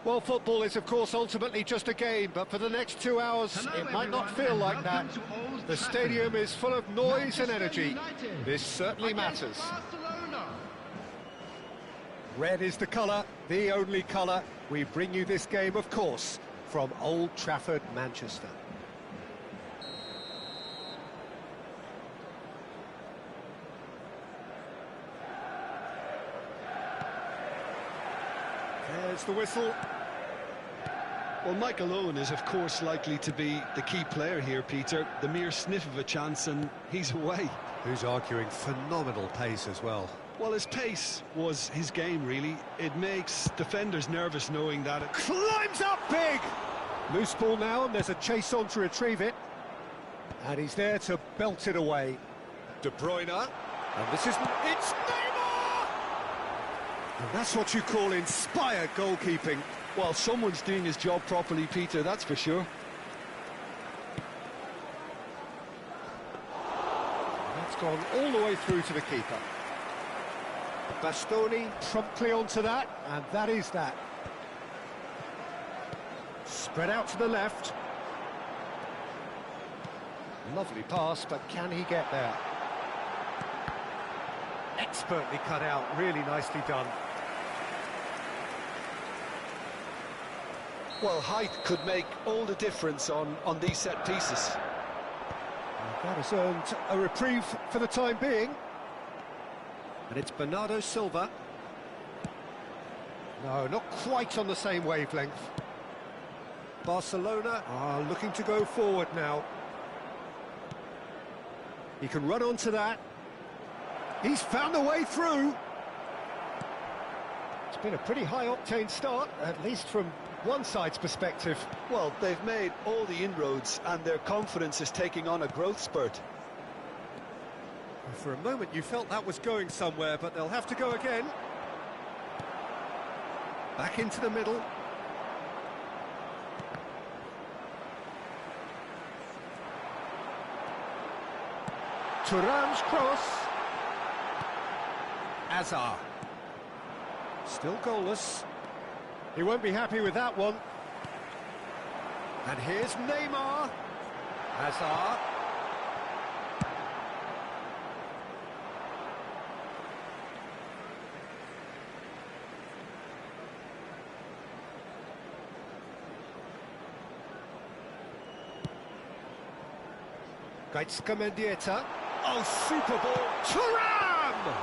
Well, football is, of course, ultimately just a game, but for the next 2 hours, it might not feel like that. The stadium is full of noise and energy. This certainly matters. Red is the colour, the only colour. We bring you this game, of course, from Old Trafford, Manchester. There's the whistle. Well, Michael Owen is, of course, likely to be the key player here, Peter. The mere sniff of a chance and he's away. Who's arguing phenomenal pace as well. Well, his pace was his game, really. It makes defenders nervous knowing that it... Climbs up big! Loose ball now, and there's a chase on to retrieve it. And he's there to belt it away. De Bruyne. And this is... It's Neymar! And that's what you call inspired goalkeeping. Well, someone's doing his job properly, Peter, that's for sure. And that's gone all the way through to the keeper. Bastoni promptly onto that, and that is that. Spread out to the left. Lovely pass, but can he get there? Expertly cut out, really nicely done. Well, height could make all the difference on these set pieces. That has earned a reprieve for the time being. And it's Bernardo Silva. No, not quite on the same wavelength. Barcelona are looking to go forward now. He can run onto that. He's found a way through. It's been a pretty high-octane start, at least from one side's perspective. Well, they've made all the inroads and their confidence is taking on a growth spurt. For a moment you felt that was going somewhere, but they'll have to go again. Back into the middle. Thuram's cross. Hazard. Still goalless. He won't be happy with that one. And here's Neymar. Hazard. Mendieta. Oh, super ball. Thuram!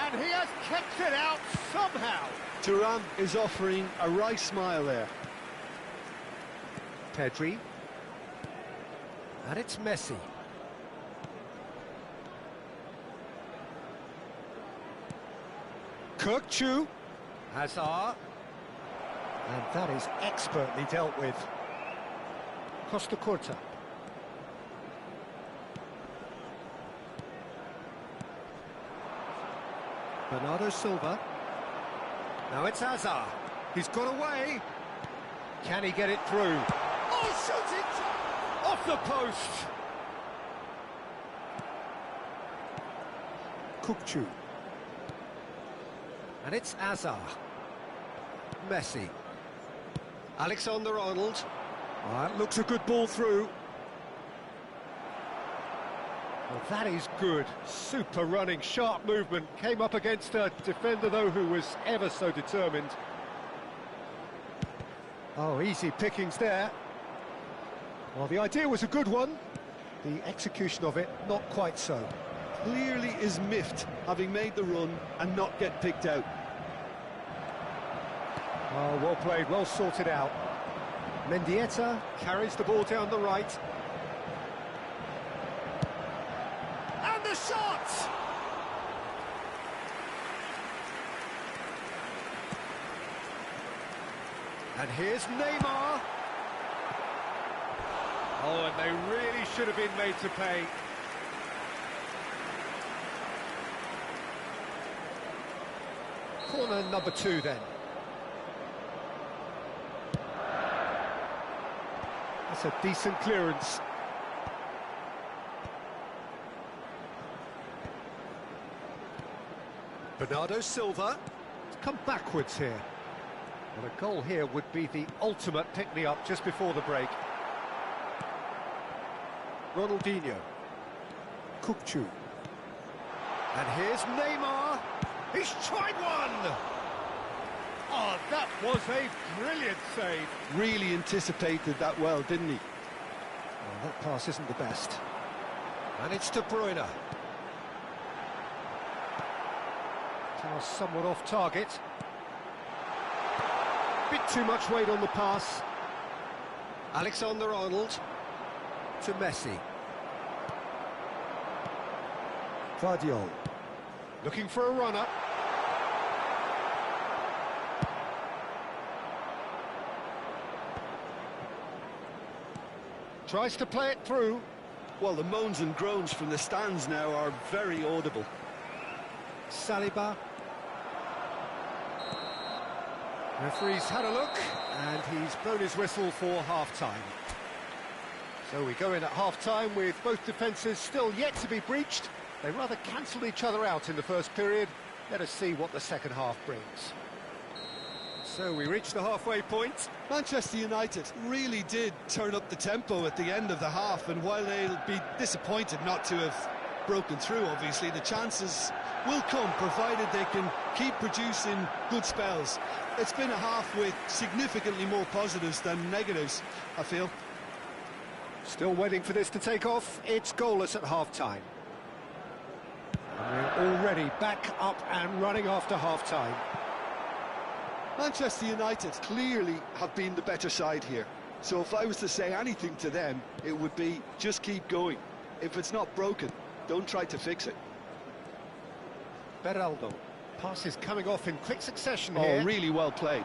And he has kept it out somehow. Thuram is offering a wry smile there. Pedri. And it's Messi. Kirkchu. Hazard. And that is expertly dealt with. Costa Curta. Bernardo Silva. Now it's Hazard. He's got away. Can he get it through? Oh, shoots it! Off the post! Kukcu. And it's Hazard. Messi. Alexander-Arnold. That looks a good ball through. Well, that is good. Super running, sharp movement. Came up against a defender, though, who was ever so determined. Oh, easy pickings there. Well, the idea was a good one. The execution of it, not quite so. Clearly is miffed, having made the run and not get picked out. Oh, well played, well sorted out. Mendieta carries the ball down the right. And the shot! And here's Neymar. Oh, and they really should have been made to pay. Corner number 2 then. That's a decent clearance. Bernardo Silva. It's come backwards here. Well, a goal here would be the ultimate pick-me-up just before the break. Ronaldinho. Kukçu. And here's Neymar. He's tried one! Oh, that was a brilliant save. Really anticipated that well, didn't he? Well, that pass isn't the best. And it's De Bruyne. Somewhat off target. Bit too much weight on the pass. Alexander-Arnold to Messi. Guardiola looking for a runner. Tries to play it through. Well, the moans and groans from the stands now are very audible. Saliba. Referee's had a look, and he's blown his whistle for half-time. So we go in at half-time with both defences still yet to be breached. They rather cancelled each other out in the first period. Let us see what the second half brings. So we reach the halfway point. Manchester United really did turn up the tempo at the end of the half, and while they'll be disappointed not to have broken through, obviously, the chances will come, provided they can keep producing good spells. It's been a half with significantly more positives than negatives, I feel. Still waiting for this to take off. It's goalless at half-time. And we're already back up and running after half-time. Manchester United clearly have been the better side here. So if I was to say anything to them, it would be just keep going. If it's not broken, don't try to fix it. Beraldo. Passes coming off in quick succession here. Oh, really well played.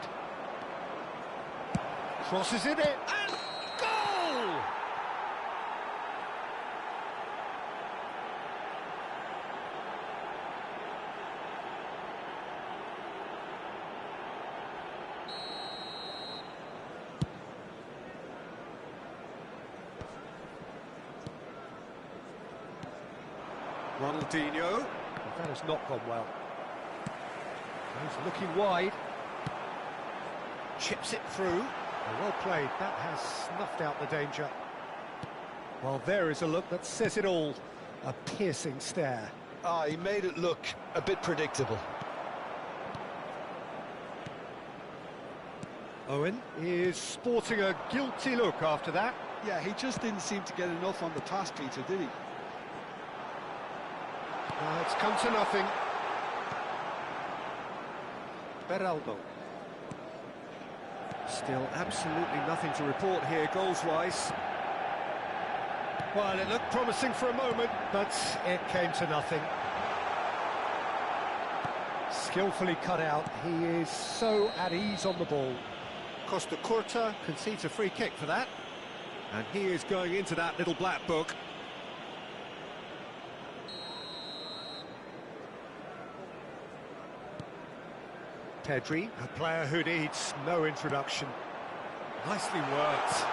Crosses in it, and goal! Ronaldinho. That has not gone well. He's looking wide. Chips it through. Well played. That has snuffed out the danger. Well, there is a look that says it all. A piercing stare. He made it look a bit predictable. Owen is sporting a guilty look after that. Yeah, he just didn't seem to get enough on the pass, Peter, did he? It's come to nothing. Beraldo. Still absolutely nothing to report here, goals-wise. Well, it looked promising for a moment, but it came to nothing. Skillfully cut out. He is so at ease on the ball. Costa Curta concedes a free kick for that. And he is going into that little black book. Pedri, a player who needs no introduction. Nicely worked.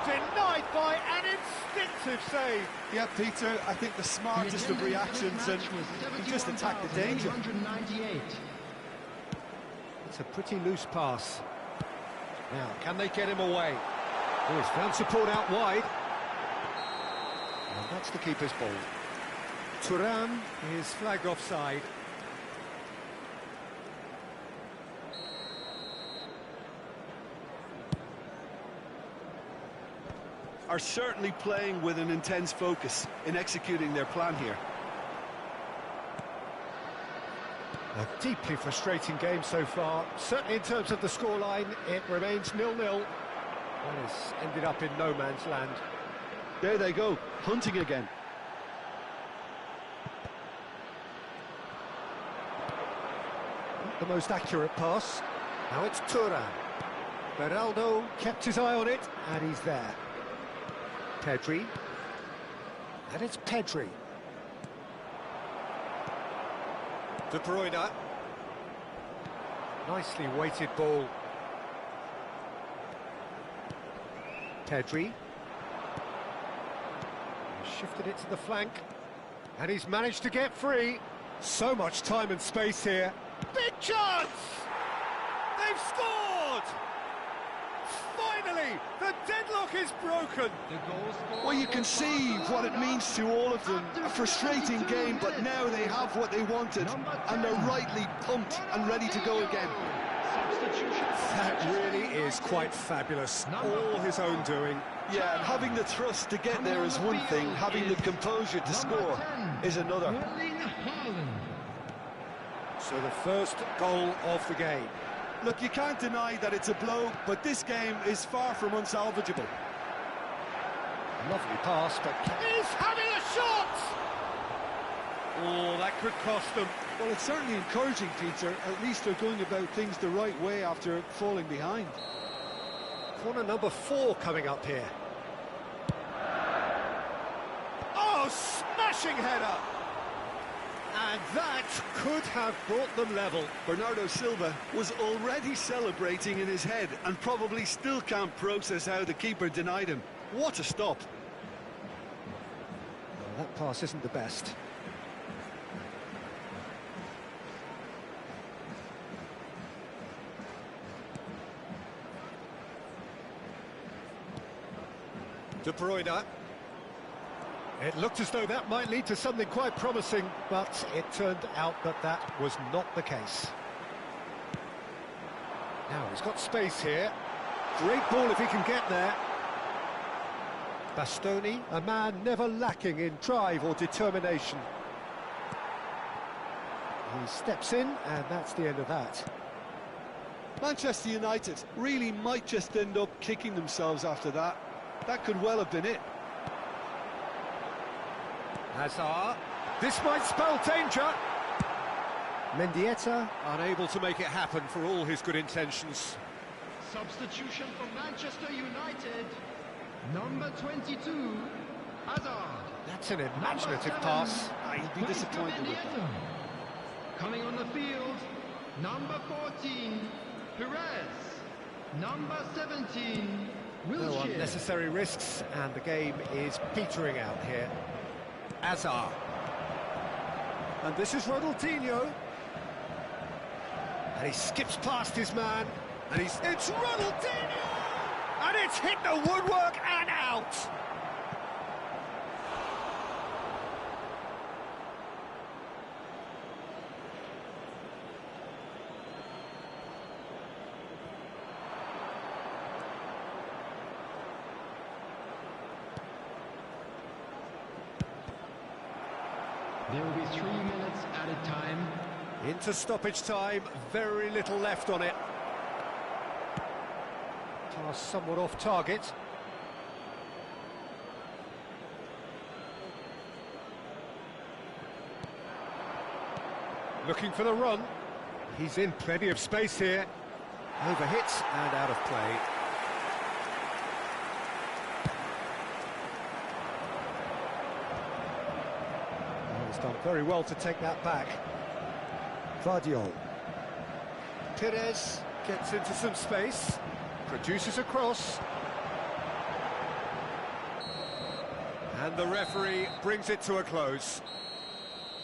Denied by an instinctive save. Yeah, Peter, I think the smartest of reactions, and he just attacked the danger. It's a pretty loose pass. Now, can they get him away? Oh, he's found support out wide. And that's the keeper's ball. Thuram is flagged offside. Are certainly playing with an intense focus in executing their plan here. A deeply frustrating game so far. Certainly in terms of the scoreline, it remains 0-0. That has ended up in no man's land. There they go, hunting again. Not the most accurate pass. Now it's Thuram. Beraldo kept his eye on it, and he's there. Pedri. And it's Pedri. De Bruyne. Nicely weighted ball. Pedri. Shifted it to the flank. And he's managed to get free. So much time and space here. Big chance! they've scored! Finally, the deadlock is broken. Well, you can see what it means to all of them. A frustrating game, but now they have what they wanted, and they're rightly pumped and ready to go again. That really is quite fabulous. All his own doing. Yeah, and having the thrust to get there is one thing, having the composure to score is another. So the first goal of the game. Look, you can't deny that it's a blow, but this game is far from unsalvageable. Lovely pass, but he's having a shot! Oh, that could cost them. Well, it's certainly encouraging, Peter. At least they're going about things the right way after falling behind. Corner number 4 coming up here. Oh, smashing header! And that could have brought them level. Bernardo Silva was already celebrating in his head and probably still can't process how the keeper denied him. What a stop. Well, that pass isn't the best. De Bruyne. It looked as though that might lead to something quite promising, but it turned out that that was not the case. Now, he's got space here. Great ball if he can get there. Bastoni, a man never lacking in drive or determination. He steps in, and that's the end of that. Manchester United really might just end up kicking themselves after that. That could well have been it. Hazard. This might spell danger. Mendieta unable to make it happen for all his good intentions. Substitution for Manchester United. Number 22, Hazard. That's an imaginative pass. He'll be disappointed with that. Coming on the field, number 14, Perez. Number 17, No Wilshere. unnecessary risks, and the game is petering out here. Hazard. And this is Ronaldinho. And he skips past his man. And it's Ronaldinho! And it's hit the woodwork and out! There will be 3 minutes added time. Into stoppage time, very little left on it. Pass somewhat off target. Looking for the run. He's in plenty of space here. Overhit and out of play. He's done very well to take that back. Vardiol. Perez gets into some space, produces a cross. And the referee brings it to a close.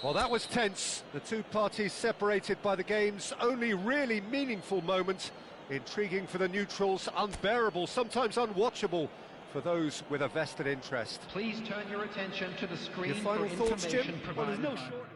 Well, that was tense. The two parties separated by the game's only really meaningful moment. Intriguing for the neutrals, unbearable, sometimes unwatchable for those with a vested interest. Please turn your attention to the screen Your final for thoughts, Jim? information Well, there's provided. no short...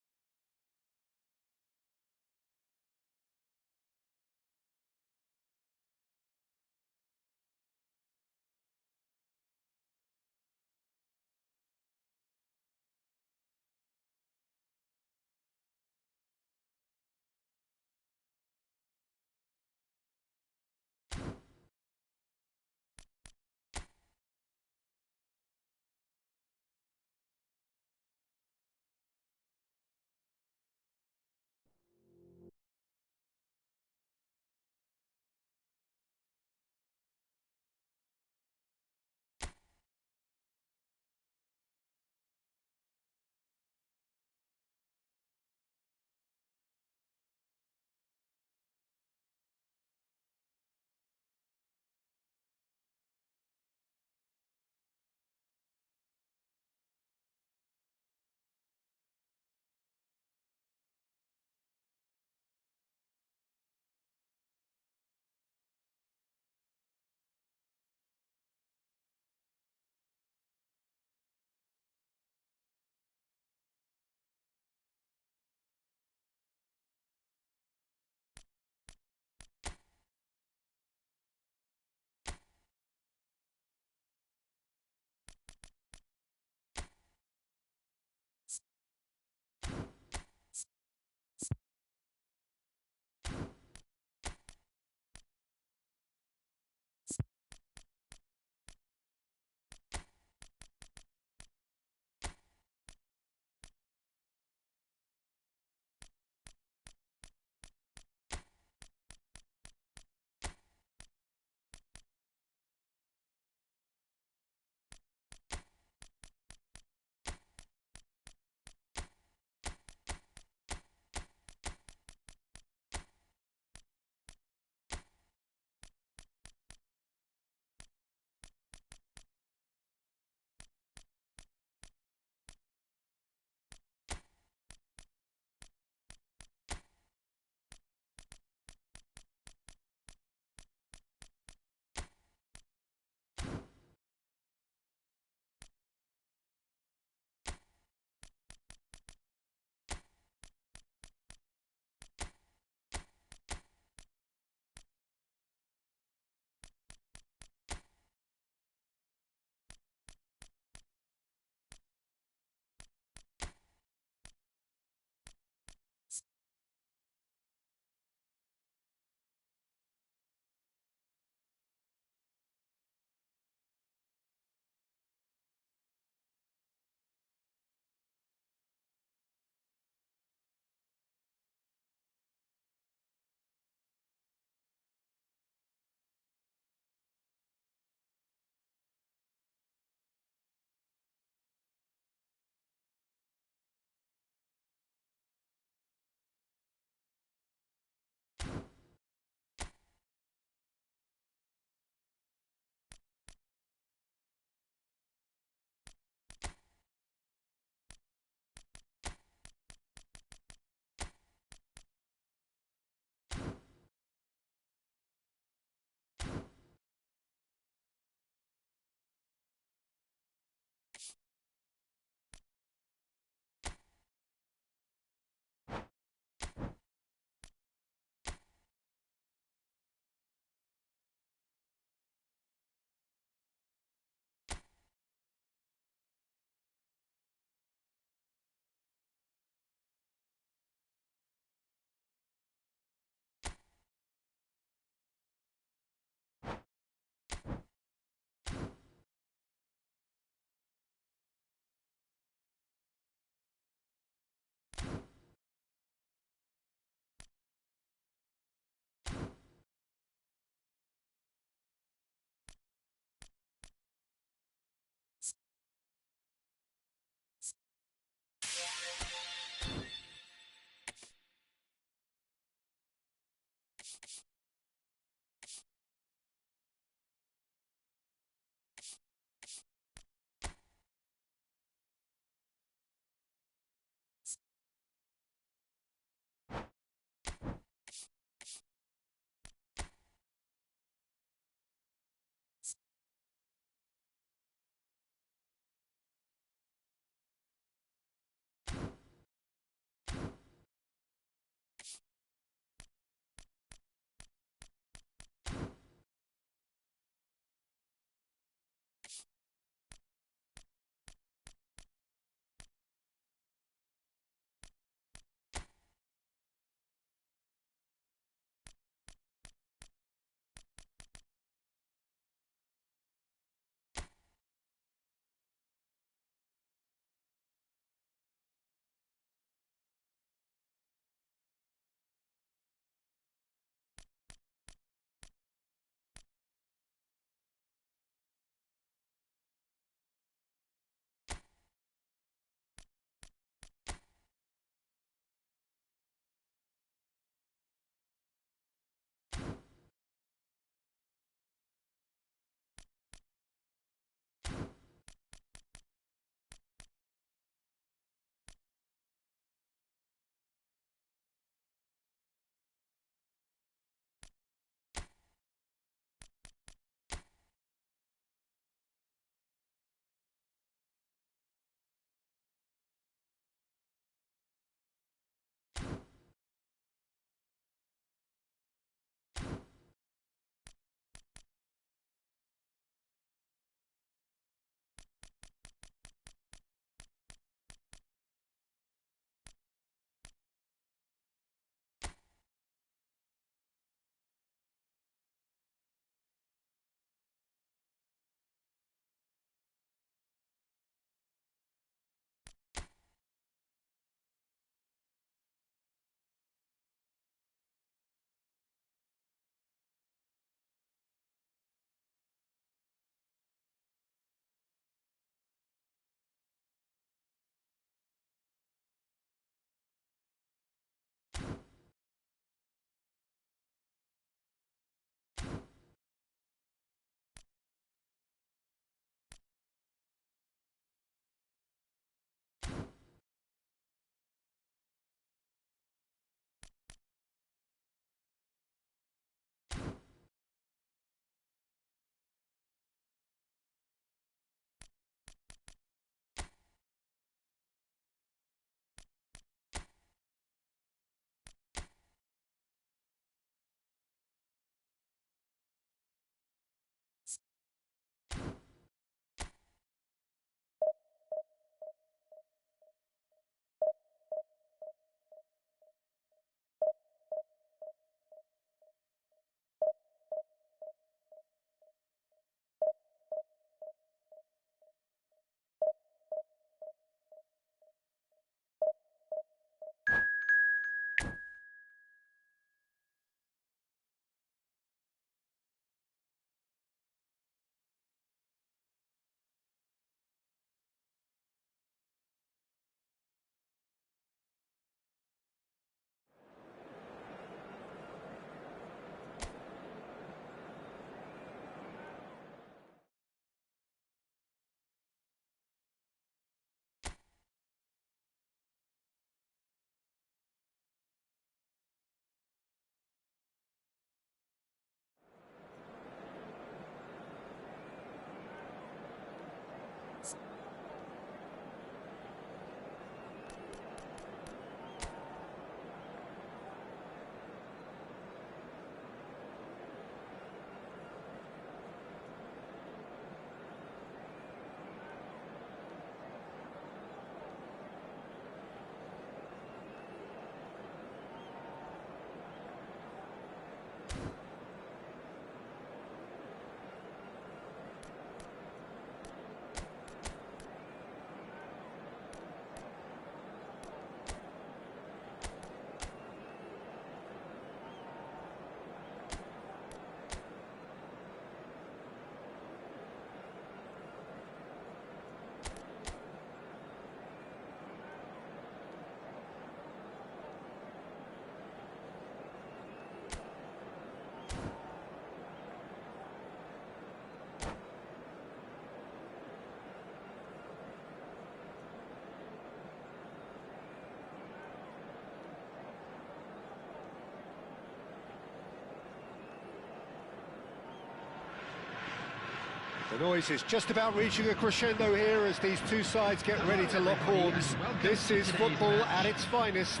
The noise is just about reaching a crescendo here as these two sides get ready to lock horns. This is football at its finest.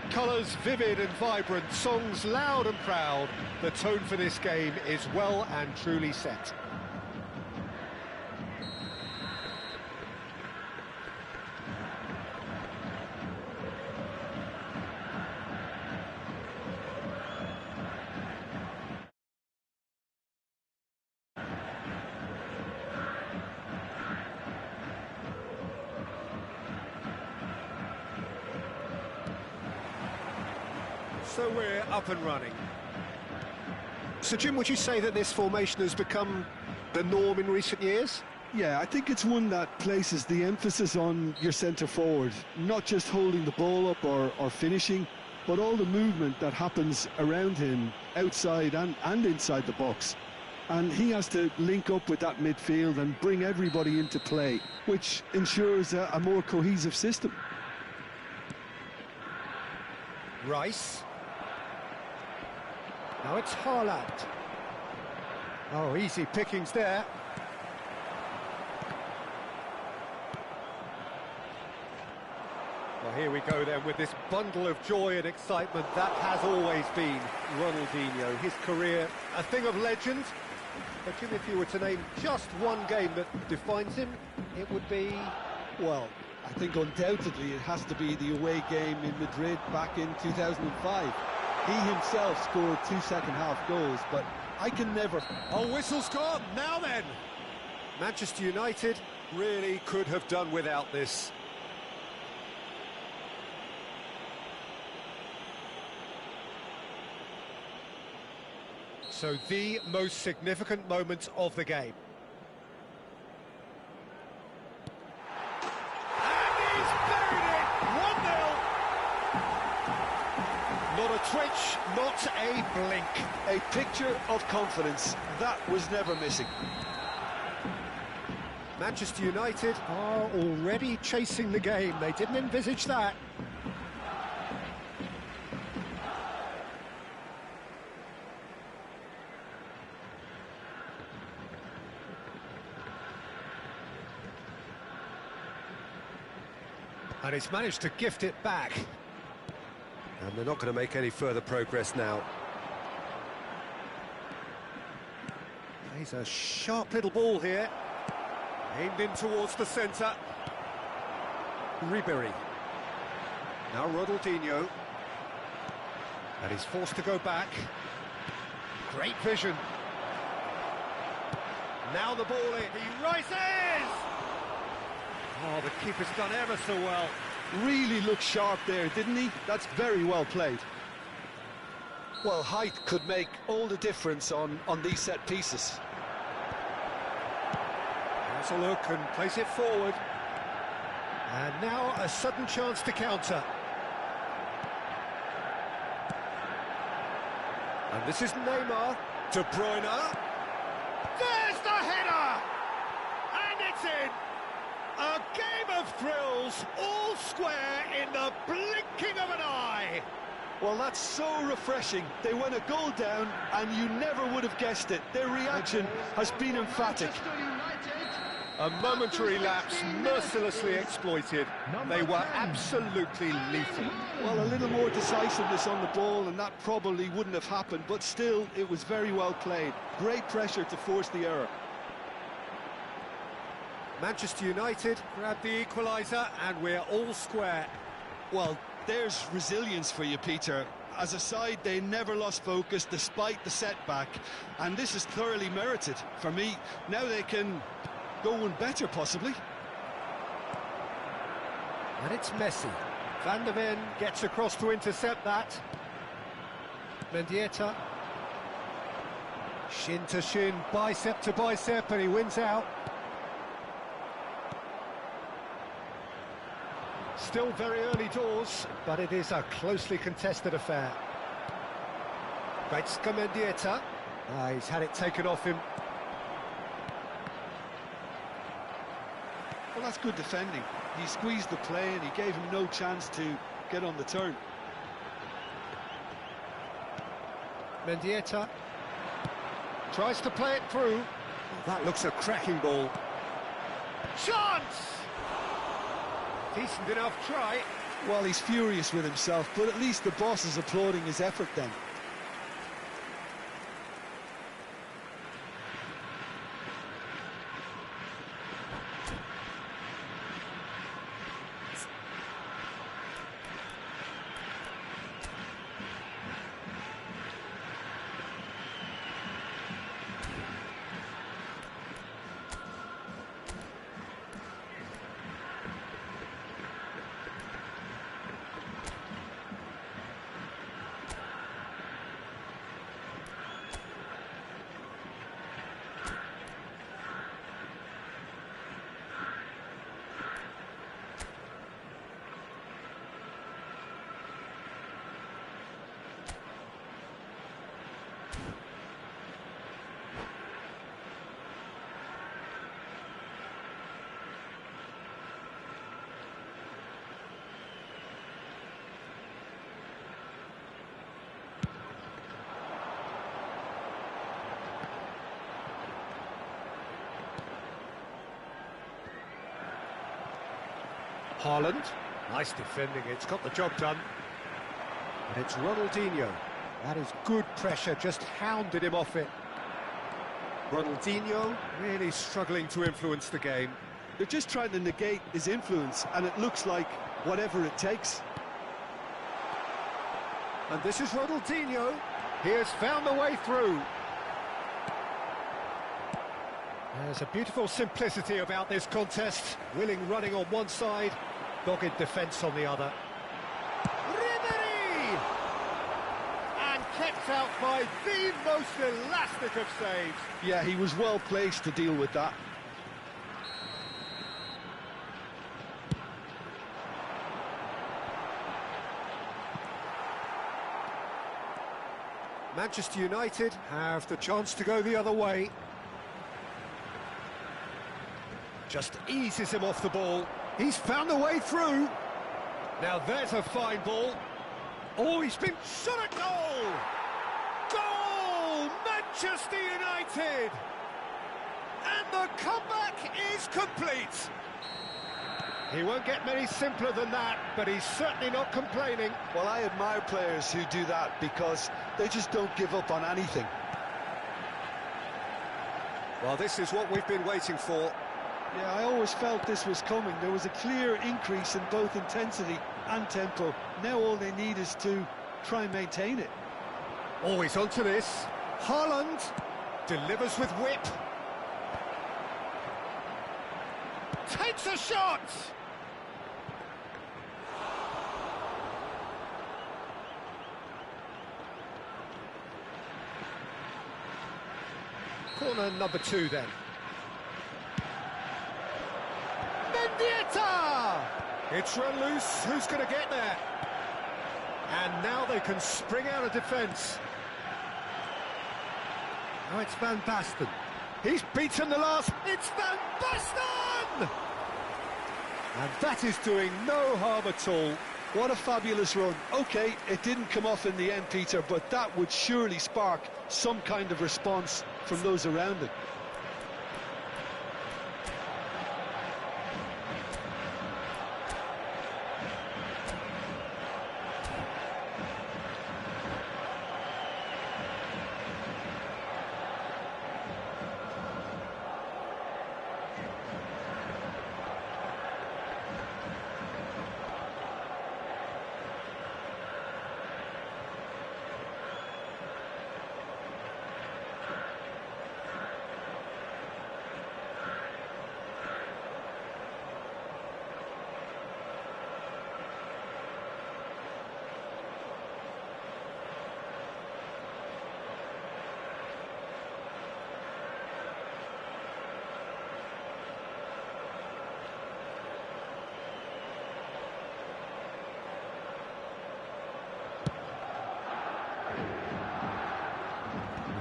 Colours vivid and vibrant, songs loud and proud. The tone for this game is well and truly set. So we're up and running. So Jim, would you say that this formation has become the norm in recent years? Yeah, I think it's one that places the emphasis on your centre forward, not just holding the ball up or finishing, but all the movement that happens around him, outside and inside the box. And he has to link up with that midfield and bring everybody into play, which ensures a more cohesive system. Rice. Now it's Haaland. Oh, easy pickings there. Well, here we go then with this bundle of joy and excitement that has always been Ronaldinho. His career, a thing of legend. But Jim, if you were to name just one game that defines him, it would be... Well, I think undoubtedly it has to be the away game in Madrid back in 2005. He himself scored 2 second-half goals, but I can never... Oh, whistle's gone, now then! Manchester United really could have done without this. So the most significant moment of the game. Not a twitch, not a blink. A picture of confidence. That was never missing. Manchester United are already chasing the game. They didn't envisage that. And he's managed to gift it back. And they're not going to make any further progress now. He's a sharp little ball here. Aimed in towards the centre. Ribery. Now Ronaldinho. And he's forced to go back. Great vision. Now the ball in. He rises! Oh, the keeper's done ever so well. Really looked sharp there, didn't he? That's very well played. Well, height could make all the difference on these set pieces. Has a look and plays it forward. And now a sudden chance to counter. And this is Neymar. De Bruyne. There's the header! And it's in! A game of thrills, all square in the blinking of an eye. Well, that's so refreshing. They went a goal down, and you never would have guessed it. Their reaction has been emphatic. A momentary lapse, mercilessly exploited. They were absolutely lethal. Well, a little more decisiveness on the ball, and that probably wouldn't have happened, but still, it was very well played. Great pressure to force the error. Manchester United grab the equaliser and we're all square. Well, there's resilience for you, Peter. As a side, they never lost focus despite the setback, and this is thoroughly merited. For me, now they can go one better, possibly. And it's Messi. Van der Ven gets across to intercept that. Mendieta. Shin to shin, bicep to bicep, and he wins out. Still very early doors, but it is a closely contested affair. Great Mendieta. He's had it taken off him. Well, that's good defending. He squeezed the play and he gave him no chance to get on the turn. Mendieta. Tries to play it through. Well, that looks a cracking ball. Chance! Decent enough try. Well, he's furious with himself, but at least the boss is applauding his effort then. Haaland, nice defending, it's got the job done. And it's Ronaldinho. That is good pressure, just hounded him off it. Ronaldinho really struggling to influence the game. They're just trying to negate his influence, and it looks like whatever it takes. And this is Ronaldinho. He has found the way through. There's a beautiful simplicity about this contest. Willing running on one side, dogged defence on the other. Ribery! And kept out by the most elastic of saves. Yeah, he was well placed to deal with that. Manchester United have the chance to go the other way. Just eases him off the ball. He's found a way through. Now there's a fine ball. Oh, he's been shot at goal! Goal! Manchester United! And the comeback is complete. He won't get many simpler than that, but he's certainly not complaining. Well, I admire players who do that because they just don't give up on anything. Well, this is what we've been waiting for. Yeah, I always felt this was coming. There was a clear increase in both intensity and tempo. Now all they need is to try and maintain it. Always onto this. Haaland delivers with whip. Takes a shot! Corner number 2 then. Mendieta! It's run loose, who's going to get there? And now they can spring out of defence. Now it's Van Basten. He's beaten the last... It's Van Basten! And that is doing no harm at all. What a fabulous run. OK, it didn't come off in the end, Peter, but that would surely spark some kind of response from those around it.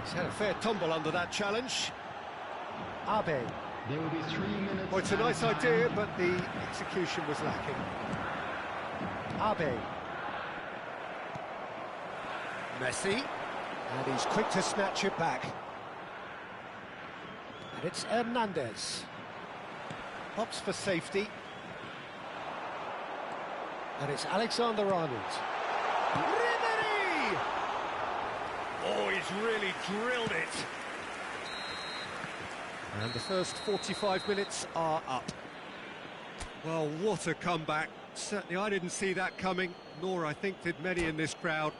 He's had a fair tumble under that challenge. Abe. There will be 3 minutes. Well, it's a nice idea, but the execution was lacking. Abe. Messi. And he's quick to snatch it back. And it's Hernandez. Opts for safety. And it's Alexander-Arnold. Ribery! Oh, he's really drilled it. And the first 45 minutes are up. Well, what a comeback. Certainly I didn't see that coming, nor I think did many in this crowd.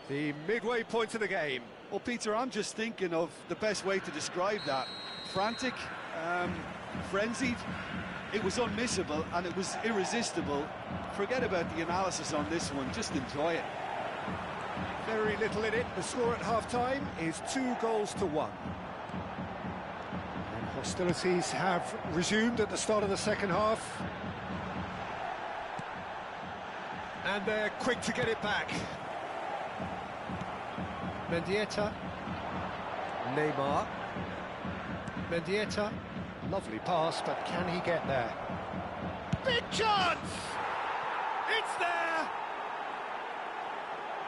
The midway point of the game. Well, Peter, I'm just thinking of the best way to describe that. Frantic, frenzied. It was unmissable and it was irresistible. Forget about the analysis on this one, just enjoy it. Very little in it. The score at half-time is 2-1. And hostilities have resumed at the start of the second half. And they're quick to get it back. Mendieta. Neymar. Mendieta. Lovely pass, but can he get there? Big chance! It's there!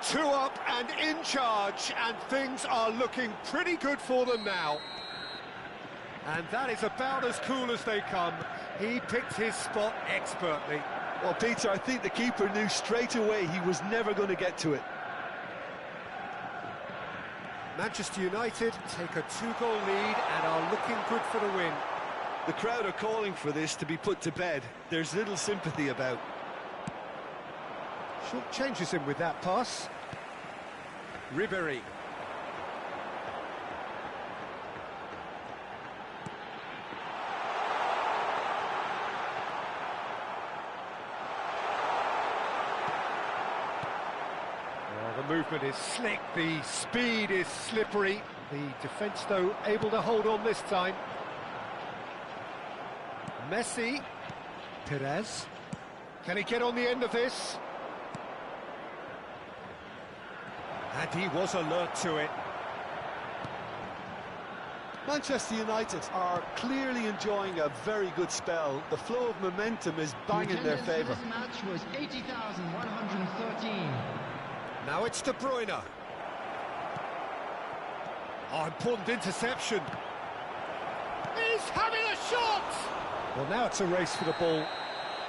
2 up and in charge, and things are looking pretty good for them now. And that is about as cool as they come. He picked his spot expertly. Well, Peter, I think the keeper knew straight away he was never going to get to it. Manchester United take a 2-goal lead and are looking good for the win. The crowd are calling for this to be put to bed. There's little sympathy about. Short changes him with that pass. Ribery. The movement is slick, the speed is slippery. The defence, though, able to hold on this time. Messi. Perez. Can he get on the end of this? And he was alert to it. Manchester United are clearly enjoying a very good spell. The flow of momentum is bang in their favour. This match was 80,113. Now it's De Bruyne. Oh, important interception. He's having a shot! Well, now it's a race for the ball.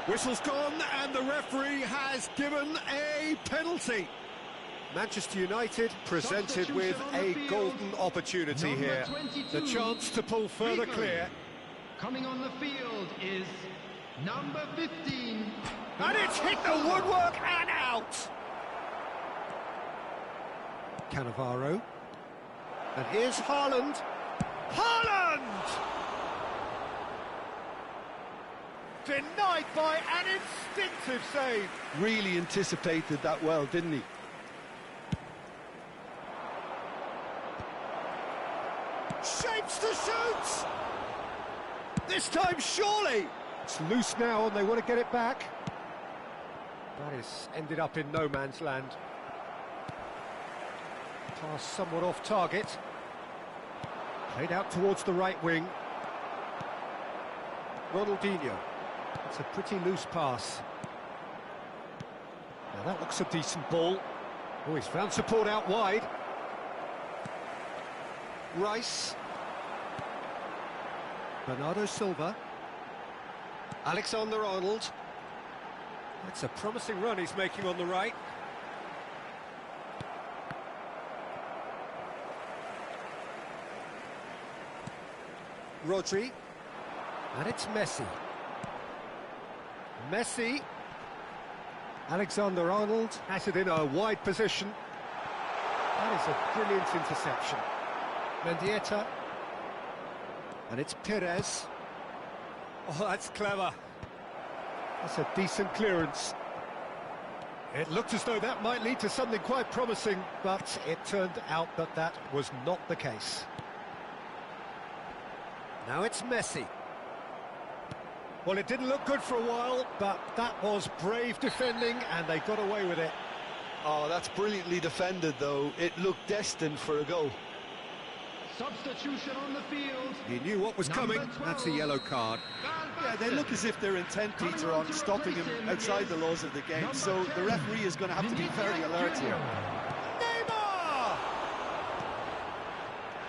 Whistle's gone, and the referee has given a penalty. Manchester United presented with a golden opportunity here. The chance to pull further clear. Coming on the field is number 15. And it's hit the woodwork and out! Cannavaro. And here's Haaland. Haaland! Denied by an instinctive save. Really anticipated that well, didn't he? Shapes to shoot! This time, surely! It's loose now and they want to get it back. That is ended up in no man's land. Pass somewhat off target. Played out towards the right wing. Ronaldinho. It's a pretty loose pass. Now that looks a decent ball. Oh, he's found support out wide. Rice. Bernardo Silva. Alexander-Arnold. That's a promising run he's making on the right. Rodri. And it's Messi. Messi. Alexander-Arnold has it in a wide position. That is a brilliant interception. Mendieta. And it's Perez. Oh, that's clever. That's a decent clearance. It looked as though that might lead to something quite promising, but it turned out that that was not the case. Now it's Messi. Well, it didn't look good for a while, but that was brave defending, and they got away with it. Oh, that's brilliantly defended, though. It looked destined for a goal. Substitution on the field. He knew what was coming. That's a yellow card. Yeah, they look as if they're intent, Peter, on stopping him outside the laws of the game, so the referee is going to have to be very alert here. Neymar!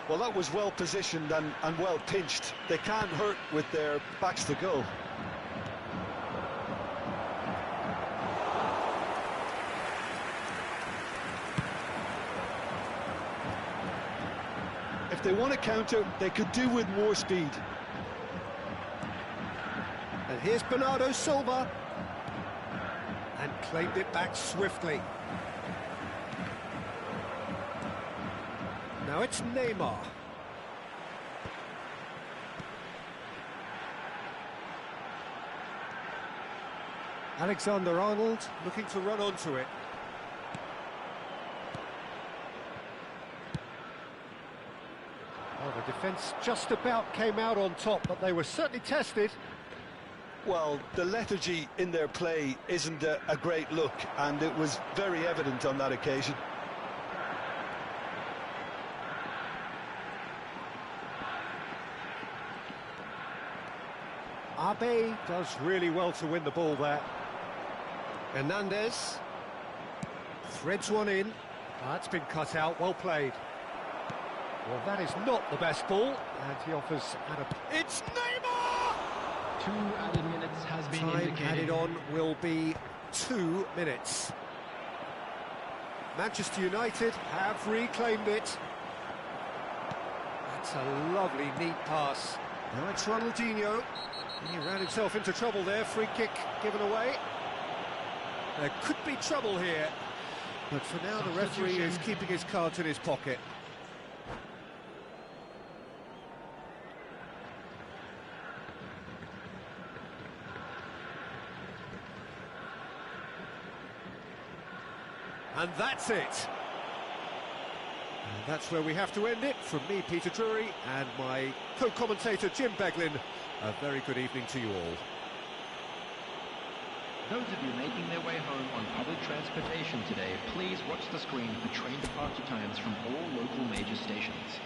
Well, that was well positioned and well pinched. They can't hurt with their backs to goal. If they want to counter, they could do with more speed. And here's Bernardo Silva. And claimed it back swiftly. Now it's Neymar. Alexander-Arnold looking to run onto it. Well, the defence just about came out on top, but they were certainly tested. Well, the lethargy in their play isn't a great look, and it was very evident on that occasion. Abe does really well to win the ball there. Hernandez threads one in. That's been cut out, well played. Well, that is not the best ball, and he offers It's Neymar! 2 added minutes has been Time indicated. added on will be 2 minutes. Manchester United have reclaimed it. That's a lovely, neat pass. Now it's Ronaldinho. He ran himself into trouble there, free kick given away. There could be trouble here, but for now the referee is keeping his cards in his pocket. And that's it. And that's where we have to end it. From me, Peter Drury, and my co-commentator, Jim Beglin, a very good evening to you all. Those of you making their way home on public transportation today, please watch the screen for train departure times from all local major stations.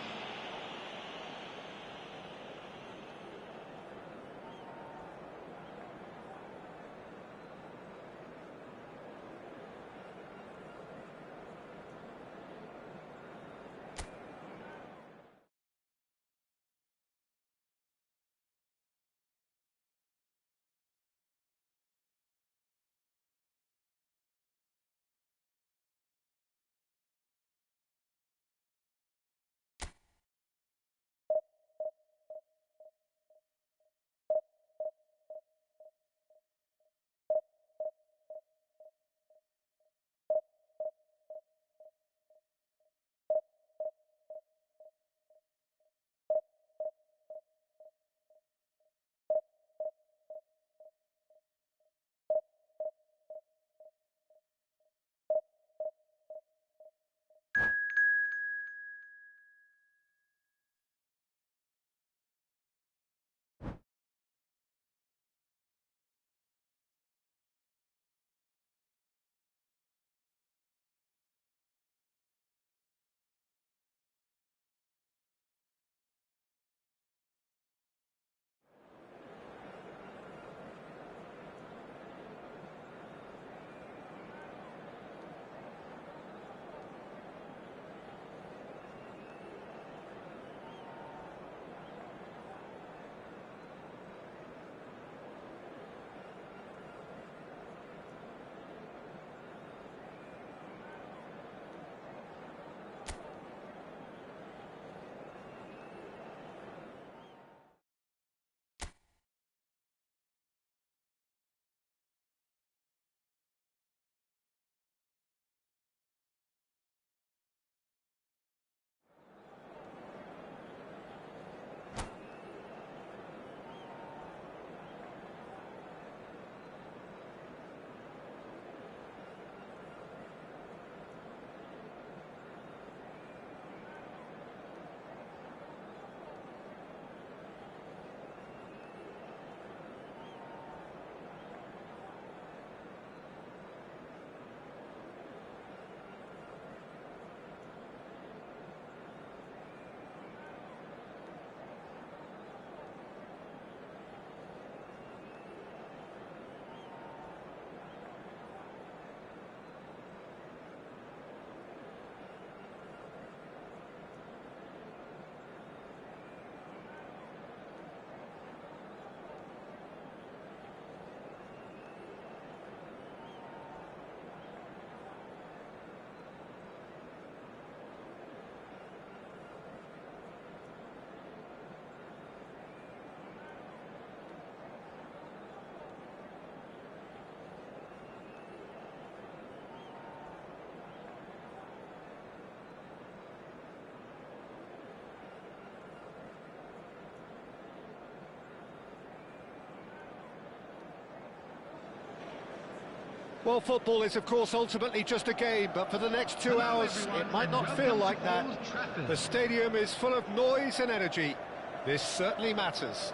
Well, football is, of course, ultimately just a game, but for the next 2 Hello, hours, everyone, it might and not welcome feel to like that. Old Trafford. The stadium is full of noise and energy. This certainly matters.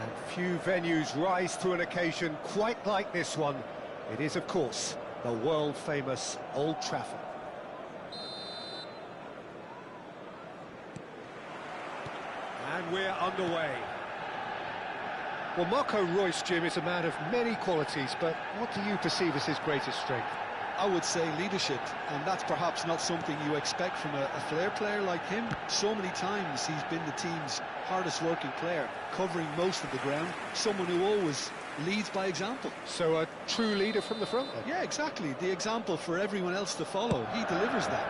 And few venues rise to an occasion quite like this one. It is, of course, the world-famous Old Trafford. And we're underway. Well, Marco Reus, Jim, is a man of many qualities, but what do you perceive as his greatest strength? I would say leadership, and that's perhaps not something you expect from a flair player like him. So many times he's been the team's hardest working player, covering most of the ground, someone who always leads by example. So a true leader from the front, then? Yeah, exactly, the example for everyone else to follow. He delivers that.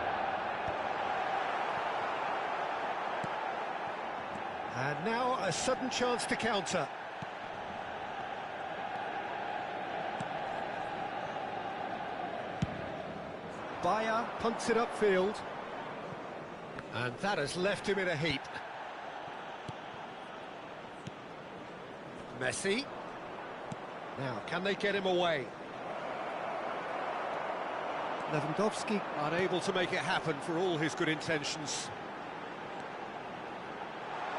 And now a sudden chance to counter. Bayer punts it upfield. And that has left him in a heap. Messi. Now, can they get him away? Lewandowski unable to make it happen for all his good intentions.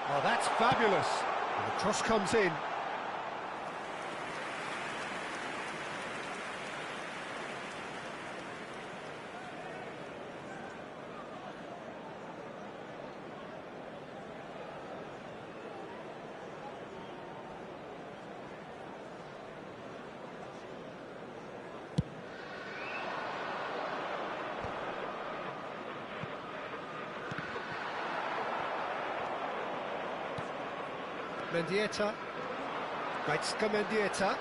Oh, that's fabulous. And the cross comes in. Mendieta. Gretzka Mendieta.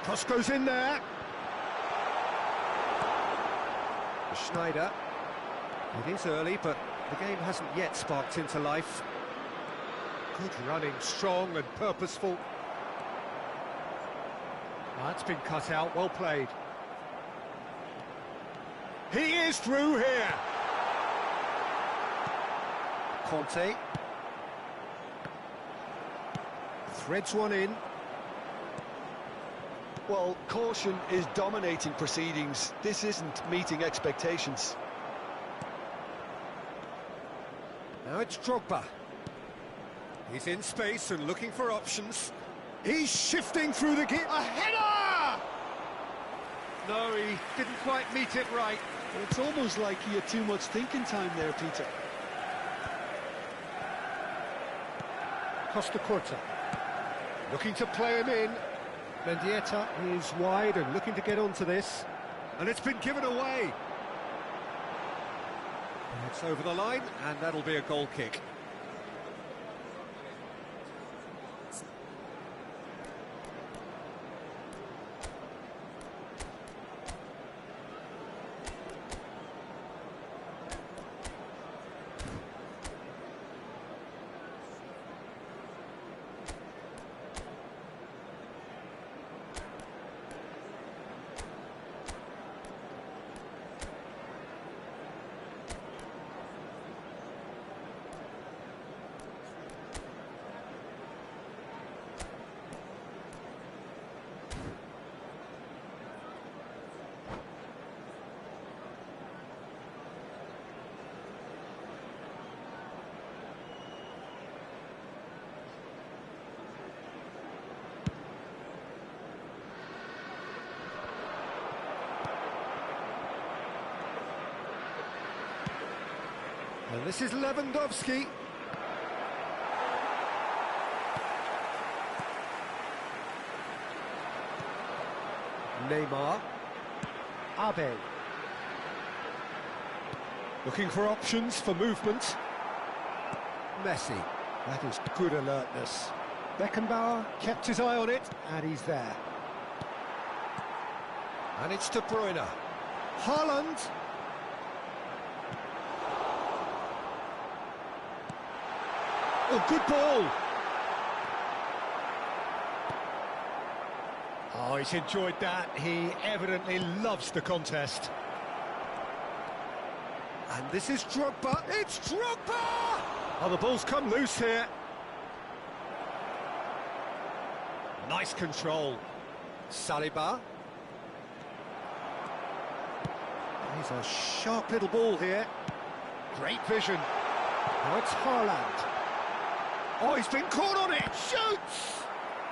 Cross goes in there. Schneider. It is early, but the game hasn't yet sparked into life. Good running, strong and purposeful. That's been cut out, well played. He is through here. Conte. Threads one in. Well, caution is dominating proceedings. This isn't meeting expectations. Now it's Drogba. He's in space and looking for options. He's shifting through the gear. A header! No, he didn't quite meet it right. It's almost like he had too much thinking time there, Peter. Costa Curta. Looking to play him in. Mendieta is wide and looking to get onto this. And it's been given away. It's over the line, and that'll be a goal kick. And this is Lewandowski. Neymar. Abe. Looking for options for movement. Messi. That is good alertness. Beckenbauer kept his eye on it, and he's there. And it's De Bruyne. Haaland. Oh, good ball. Oh, he's enjoyed that. He evidently loves the contest. And this is Drogba. It's Drogba! Oh, the ball's come loose here. Nice control. Saliba. He's a sharp little ball here. Great vision. Now it's Haaland. Oh, he's been caught on it. Shoots!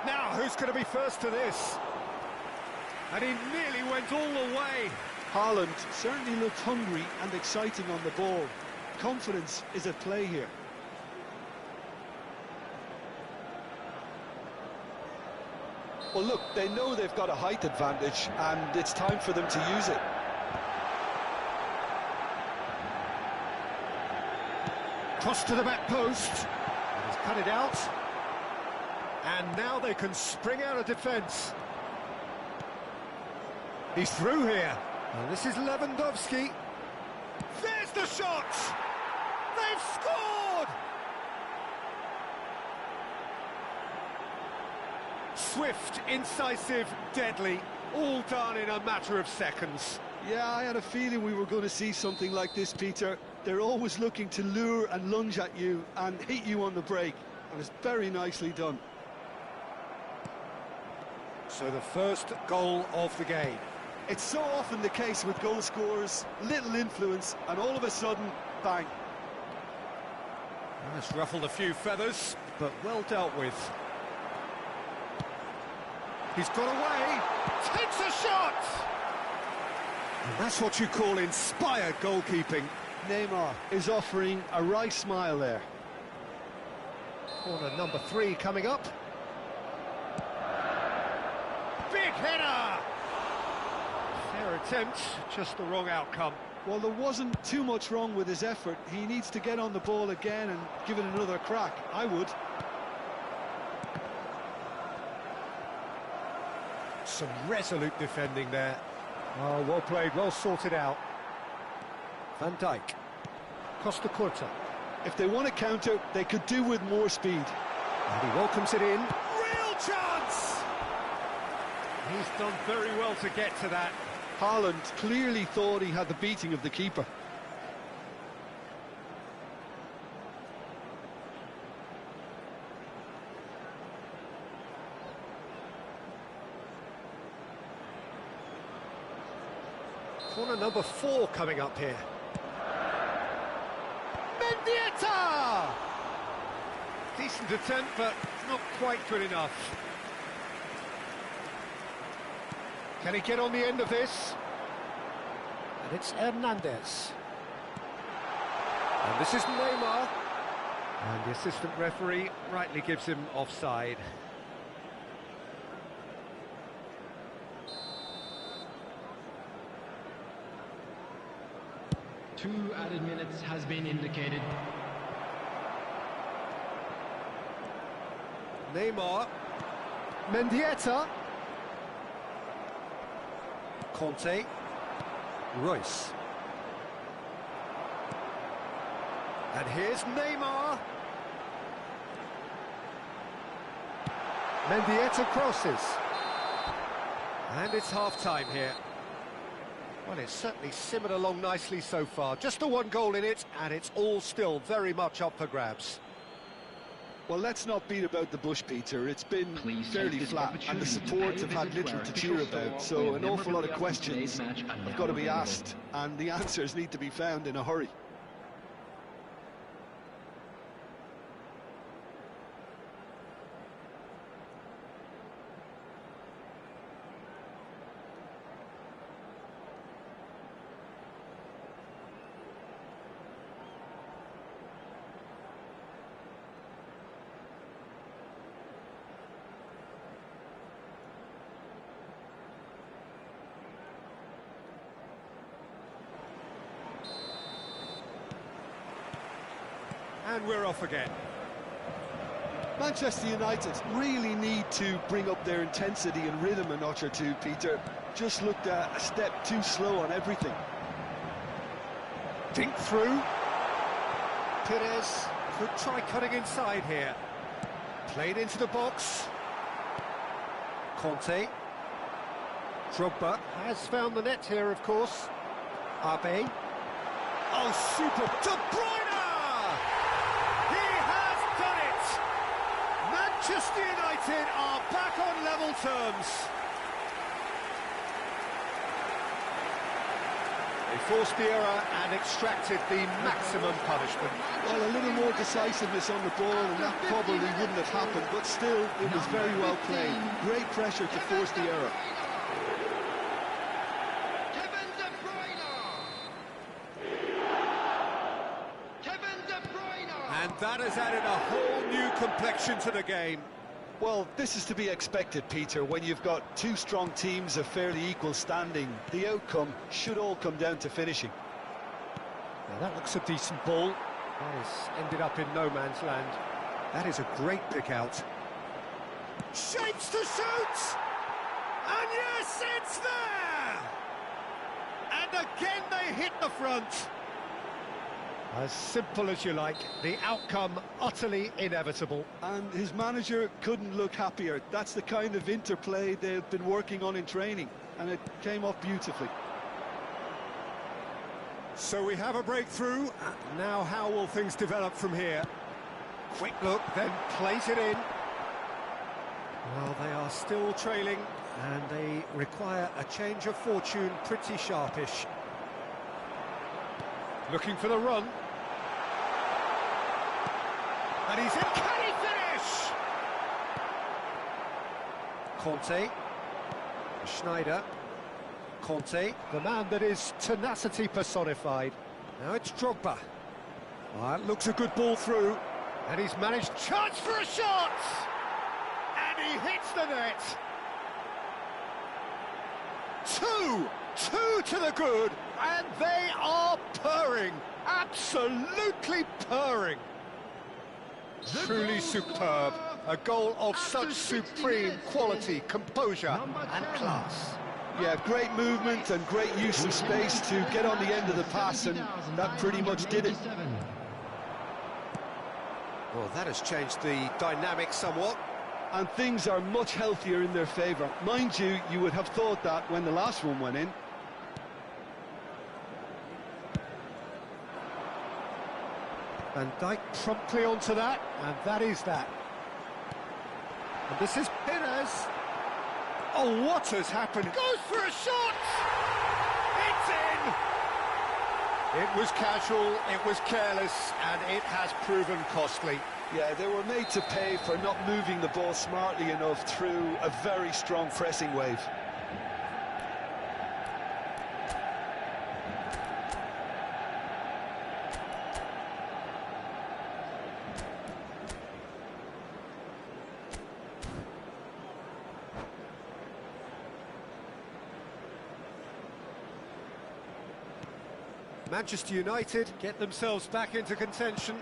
Now, who's going to be first to this? And he nearly went all the way. Haaland certainly looked hungry and exciting on the ball. Confidence is at play here. Well, look, they know they've got a height advantage, and it's time for them to use it. Cross to the back post. He's cut it out. And now they can spring out of defence. He's through here. And this is Lewandowski. There's the shot! They've scored! Swift, incisive, deadly, all done in a matter of seconds. Yeah, I had a feeling we were going to see something like this, Peter. They're always looking to lure and lunge at you and hit you on the break. And it's very nicely done. So the first goal of the game. It's so often the case with goal scorers, little influence, and all of a sudden, bang. That's ruffled a few feathers, but well dealt with. He's got away, takes a shot! And that's what you call inspired goalkeeping. Neymar is offering a wry smile there. Corner number 3 coming up. Big header! Fair attempt, just the wrong outcome. Well, there wasn't too much wrong with his effort. He needs to get on the ball again and give it another crack. I would. Some resolute defending there. Oh, well played, well sorted out. Van Dijk. Costa Curta. If they want to counter, they could do with more speed. And he welcomes it in. Real chance! He's done very well to get to that. Haaland clearly thought he had the beating of the keeper. Corner number 4 coming up here. Mendieta! Decent attempt, but not quite good enough. Can he get on the end of this? And it's Hernandez. And this is Neymar. And the assistant referee rightly gives him offside. Two added minutes has been indicated. Neymar. Mendieta. Conte. Royce. And here's Neymar. Mendieta crosses. And it's half-time here. Well, it's certainly simmered along nicely so far. Just the one goal in it, and it's all still very much up for grabs. Well, let's not beat about the bush, Peter. It's been fairly flat, and the supports have had little to cheer about, so an awful lot of questions have got to be asked, and the answers need to be found in a hurry. And we're off again. Manchester United really need to bring up their intensity and rhythm a notch or two, Peter. Just looked a step too slow on everything. Dink through. Perez could try cutting inside here. Played into the box. Conte. Drogba has found the net here, of course. Abe. Oh, super. De Bruyne! He has done it! Manchester United are back on level terms. They forced the error and extracted the maximum punishment. Well, a little more decisiveness on the ball, and that probably wouldn't have happened, but still, it was very well played. Great pressure to force the error. And that has added a whole new complexion to the game. Well, this is to be expected, Peter. When you've got two strong teams of fairly equal standing, the outcome should all come down to finishing. Now that looks a decent ball. That has ended up in no man's land. That is a great pick out. Shapes to shoot! And yes, it's there! And again they hit the front. As simple as you like, the outcome utterly inevitable. And his manager couldn't look happier. That's the kind of interplay they've been working on in training, and it came off beautifully. So we have a breakthrough. Now how will things develop from here? Quick look, then plays it in. Well, they are still trailing, and they require a change of fortune pretty sharpish. Looking for the run. And he's in. Can he finish? Conte. Schneider. Conte, the man that is tenacity personified. Now it's Drogba. Well, that looks a good ball through. And he's managed. Chance for a shot! And he hits the net. Two to the good, and they are purring, absolutely purring. Truly superb, a goal of such supreme quality, composure and class. Yeah, great movement and great use of space to get on the end of the pass, and that pretty much did it. Well, that has changed the dynamic somewhat. And things are much healthier in their favour. Mind you, you would have thought that when the last one went in. Van Dijk promptly onto that, and that is that. And this is Pires. Oh, what has happened? Goes for a shot! It's in! It was casual, it was careless, and it has proven costly. Yeah, they were made to pay for not moving the ball smartly enough through a very strong pressing wave. Manchester United get themselves back into contention.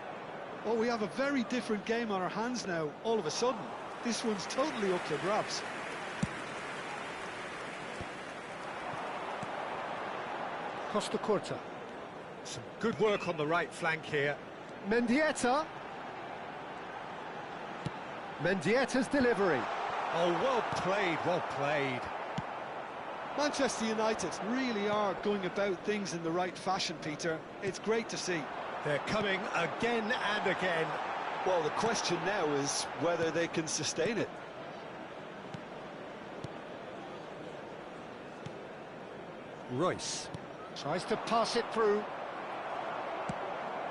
Well, we have a very different game on our hands now, all of a sudden. This one's totally up for grabs. Costa Curta. Some good work on the right flank here. Mendieta. Mendieta's delivery. Oh, well played, well played. Manchester United really are going about things in the right fashion, Peter. It's great to see. They're coming again and again. Well, the question now is whether they can sustain it. Royce tries to pass it through.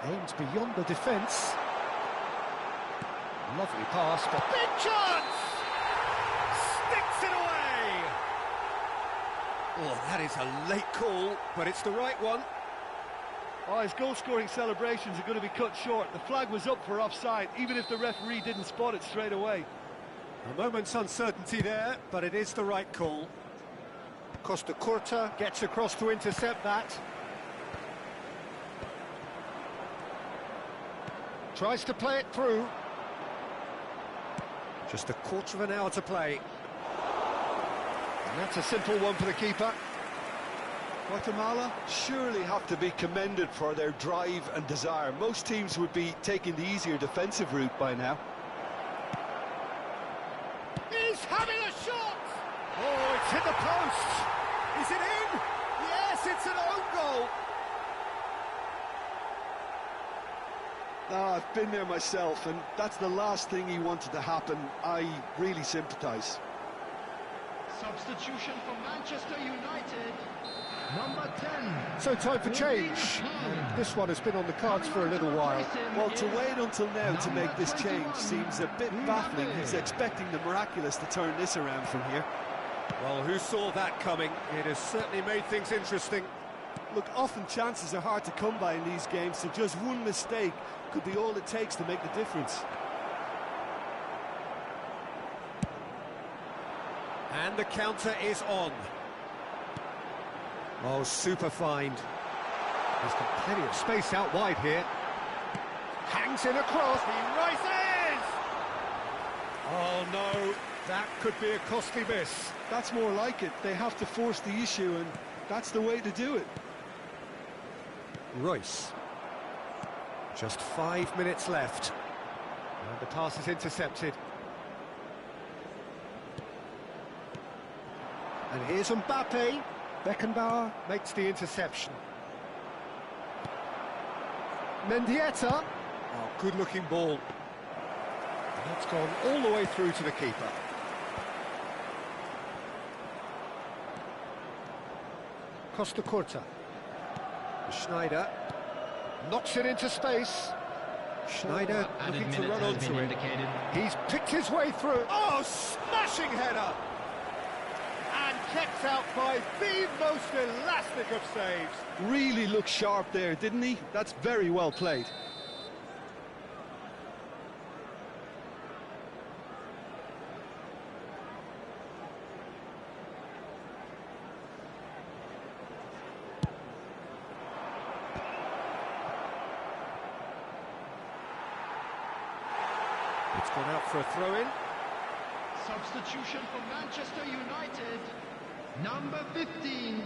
Aims beyond the defence. Lovely pass, but big chance! Sticks it away! Oh, that is a late call, but it's the right one. Oh, his goal-scoring celebrations are going to be cut short. The flag was up for offside, even if the referee didn't spot it straight away. A moment's uncertainty there, but it is the right call. Costa Curta gets across to intercept that. Tries to play it through. Just a quarter of an hour to play. And that's a simple one for the keeper. Guatemala surely have to be commended for their drive and desire. Most teams would be taking the easier defensive route by now. He's having a shot! Oh, it's hit the post! Is it in? Yes, it's an own goal! I've been there myself, and that's the last thing he wanted to happen. I really sympathise. Substitution for Manchester United, number 10. So time for change. And this one has been on the cards for a little while. Well, to wait until now to make this change seems a bit baffling. He's expecting the miraculous to turn this around from here. Well, who saw that coming? It has certainly made things interesting. Look, often chances are hard to come by in these games, so just one mistake could be all it takes to make the difference. And the counter is on. Oh, super find. He's got plenty of space out wide here. Hangs in across. He rises! Oh, no. That could be a costly miss. That's more like it. They have to force the issue, and that's the way to do it. Royce. Just 5 minutes left. And the pass is intercepted. And here's Mbappe. Beckenbauer makes the interception. Mendieta. Oh, good-looking ball. And that's gone all the way through to the keeper. Costa Curta. Schneider knocks it into space. Schneider looking to run onto it. He's picked his way through. Oh, smashing header! And kept out by the most elastic of saves. Really looked sharp there, didn't he? That's very well played. It's gone out for a throw-in. Substitution for Manchester United, number 15,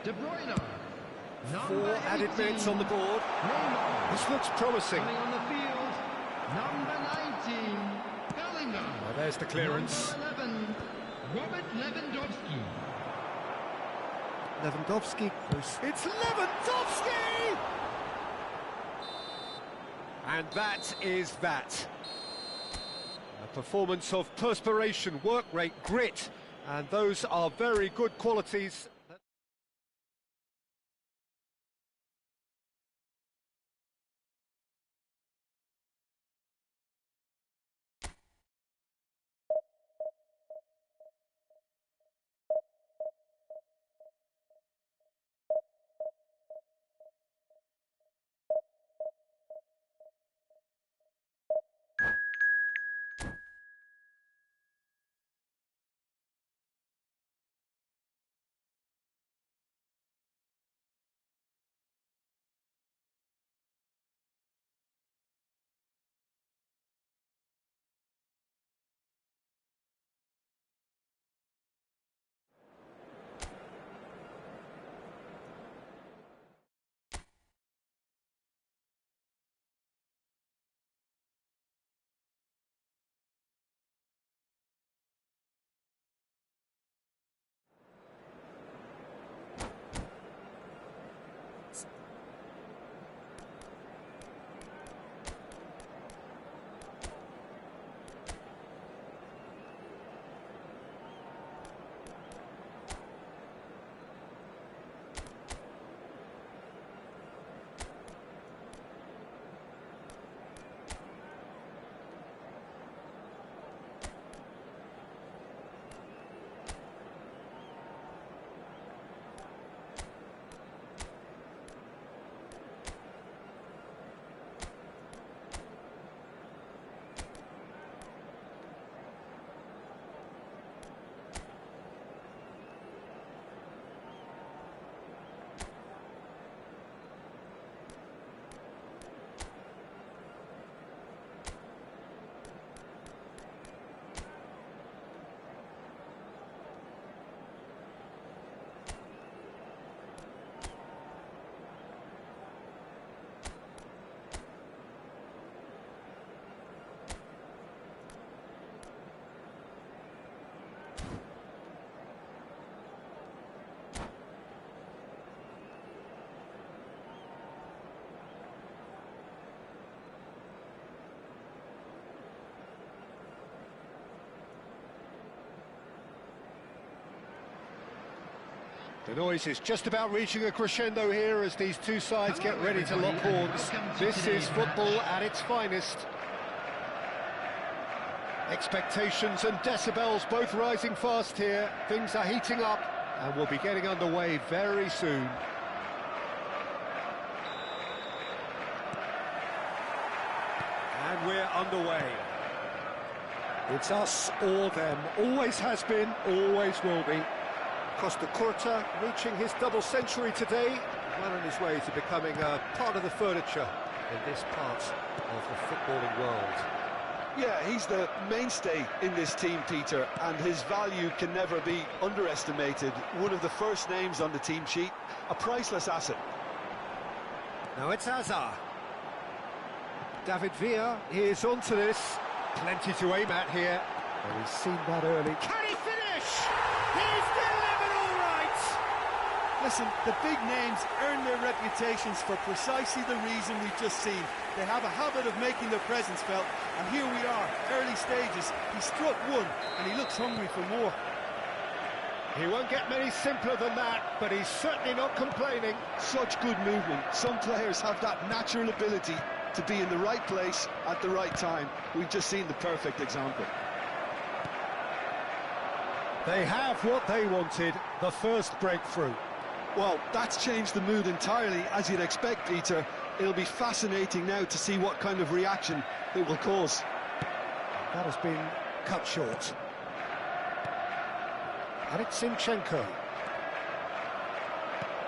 De Bruyne. Four added minutes on the board. Neymar. This looks promising. Coming on the field, number 19, Bellingham. Oh, there's the clearance. Number 11, Robert Lewandowski. Lewandowski. It's Lewandowski! And that is that. A performance of perspiration, work rate, grit, and those are very good qualities. The noise is just about reaching a crescendo here as these two sides get ready to lock horns. This is football at its finest. Expectations and decibels both rising fast here. Things are heating up and we'll be getting underway very soon. And we're underway. It's us or them. Always has been, always will be. Costa Curta reaching his double century today, well on his way to becoming a part of the furniture in this part of the footballing world. Yeah, he's the mainstay in this team, Peter, and his value can never be underestimated. One of the first names on the team sheet, a priceless asset. Now it's Hazard. David Villa is onto this. Plenty to aim at here. And he's seen that early. Can he finish? He's delivered all right! Listen, the big names earn their reputations for precisely the reason we've just seen. They have a habit of making their presence felt, and here we are, early stages. He struck one, and he looks hungry for more. He won't get many simpler than that, but he's certainly not complaining. Such good movement. Some players have that natural ability to be in the right place at the right time. We've just seen the perfect example. They have what they wanted, the first breakthrough. Well, that's changed the mood entirely, as you'd expect, Peter. It'll be fascinating now to see what kind of reaction it will cause. That has been cut short. Alexinchenko.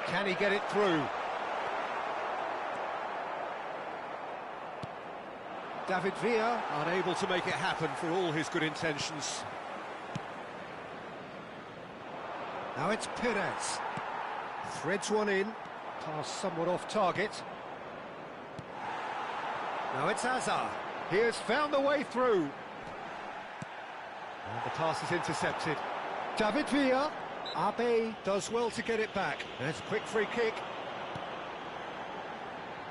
Can he get it through? David Villa unable to make it happen for all his good intentions. Now it's Perez. Threads one in. Pass somewhat off target. Now it's Hazard. He has found the way through. And the pass is intercepted. David Villa. Abe does well to get it back. There's a quick free kick.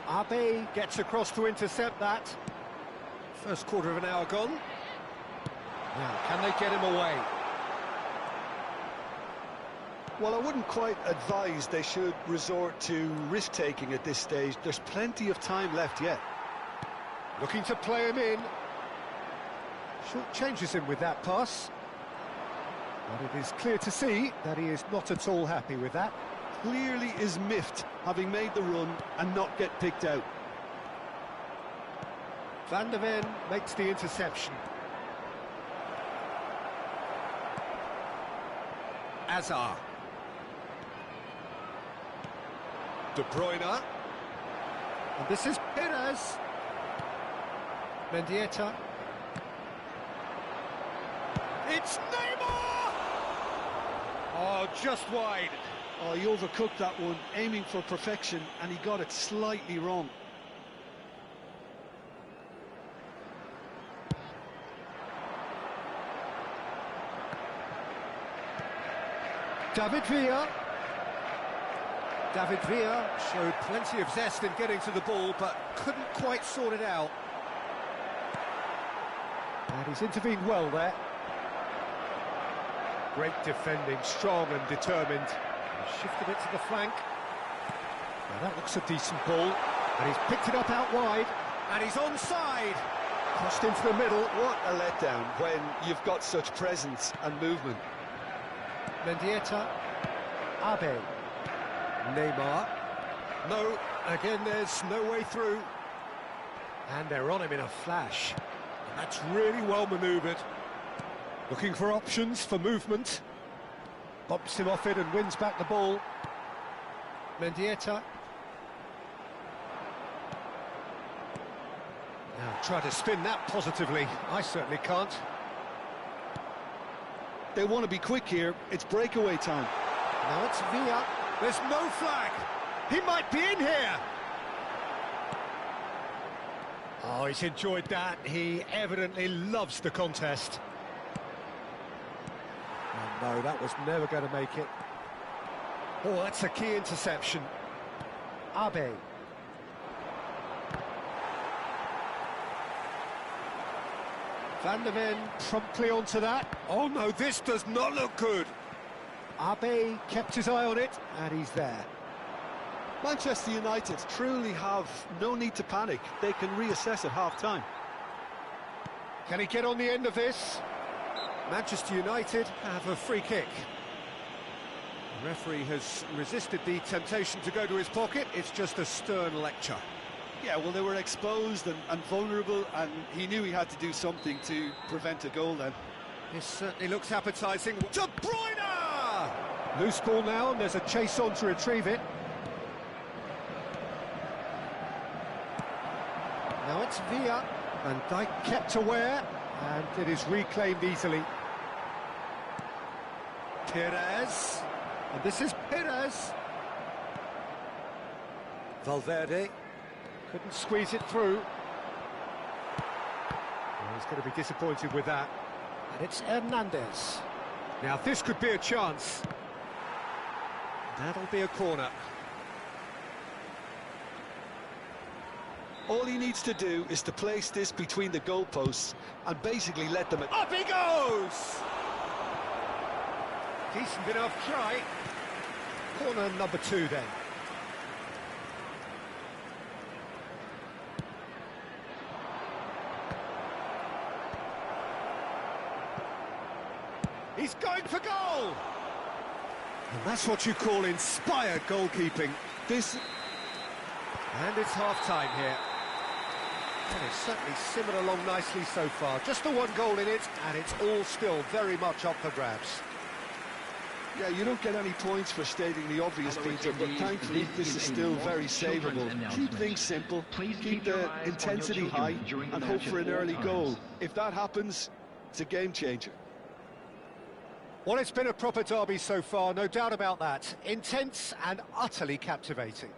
Abe gets across to intercept that. First quarter of an hour gone. Now, can they get him away? Well, I wouldn't quite advise they should resort to risk-taking at this stage. There's plenty of time left yet. Looking to play him in. Short changes him with that pass. But it is clear to see that he is not at all happy with that. Clearly is miffed, having made the run and not get picked out. Van der Ven makes the interception. Hazard. De Bruyne. And this is Perez. Mendieta. It's Neymar! Oh, just wide. Oh, he overcooked that one, aiming for perfection, and he got it slightly wrong. David Villa. David Villa showed plenty of zest in getting to the ball, but couldn't quite sort it out. And he's intervened well there. Great defending, strong and determined. He shifted it to the flank. Now that looks a decent ball. And he's picked it up out wide. And he's onside. Crossed into the middle. What a letdown when you've got such presence and movement. Mendieta. Abe. Neymar. No, again there's no way through. And they're on him in a flash. And that's really well manoeuvred. Looking for options for movement. Bumps him off it and wins back the ball. Mendieta. Now try to spin that positively. I certainly can't. They want to be quick here. It's breakaway time. Now it's Villa. There's no flag. He might be in here. Oh, he's enjoyed that. He evidently loves the contest. Oh, no, that was never going to make it. Oh, that's a key interception. Abe. Van der Ven promptly onto that. Oh, no, this does not look good. Abe kept his eye on it, and he's there. Manchester United truly have no need to panic. They can reassess at half-time. Can he get on the end of this? Manchester United have a free kick. The referee has resisted the temptation to go to his pocket. It's just a stern lecture. Yeah, well, they were exposed and vulnerable, and he knew he had to do something to prevent a goal then. This certainly looks appetising. De Bruyne! Loose ball now, and there's a chase on to retrieve it. Now it's Villa, and Dijk kept aware, and it is reclaimed easily. Perez, and this is Perez. Valverde couldn't squeeze it through. Well, he's going to be disappointed with that. And it's Hernandez. Now this could be a chance. That'll be a corner. All he needs to do is to place this between the goalposts and basically let them... Up he goes! Decent enough try. Corner number 2 then. He's going for goal! And that's what you call inspired goalkeeping. And it's half-time here. And it's certainly simmered along nicely so far. Just the one goal in it, and it's all still very much up for grabs. Yeah, you don't get any points for stating the obvious, Peter, but thankfully this is still very savable. Keep things simple, keep the intensity high, and hope for an early goal. If that happens, it's a game changer. Well, it's been a proper derby so far, no doubt about that. Intense and utterly captivating.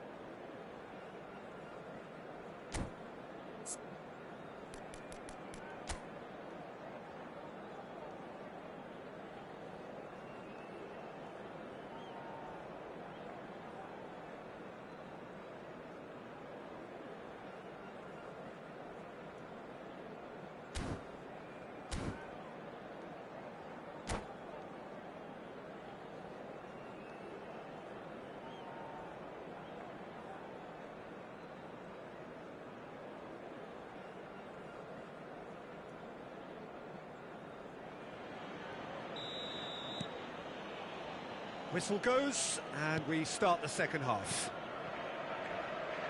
Whistle goes, and we start the second half.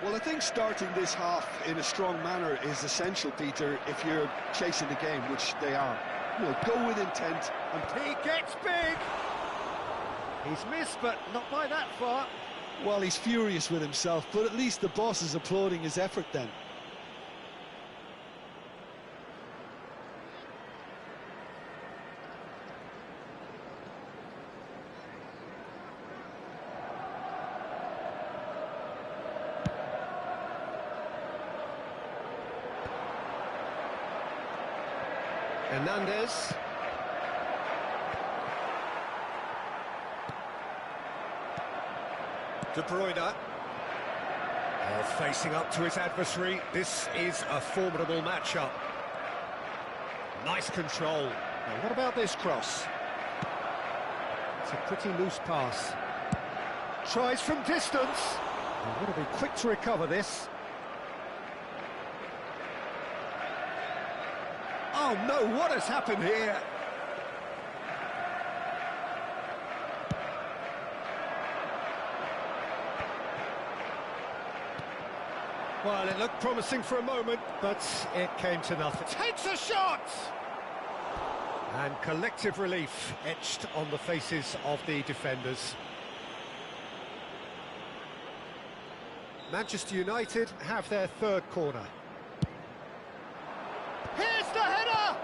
Well, I think starting this half in a strong manner is essential, Peter, if you're chasing the game, which they are. You know, go with intent. And he gets big! He's missed, but not by that far. Well, he's furious with himself, but at least the boss is applauding his effort then. Hernandez. De Bruyne. Facing up to his adversary. This is a formidable matchup. Nice control. Now, what about this cross? It's a pretty loose pass. Tries from distance. He's got to be quick to recover this. Oh no, what has happened here? Well, it looked promising for a moment, but it came to nothing. Takes a shot! And collective relief etched on the faces of the defenders. Manchester United have their third corner. Here's the header!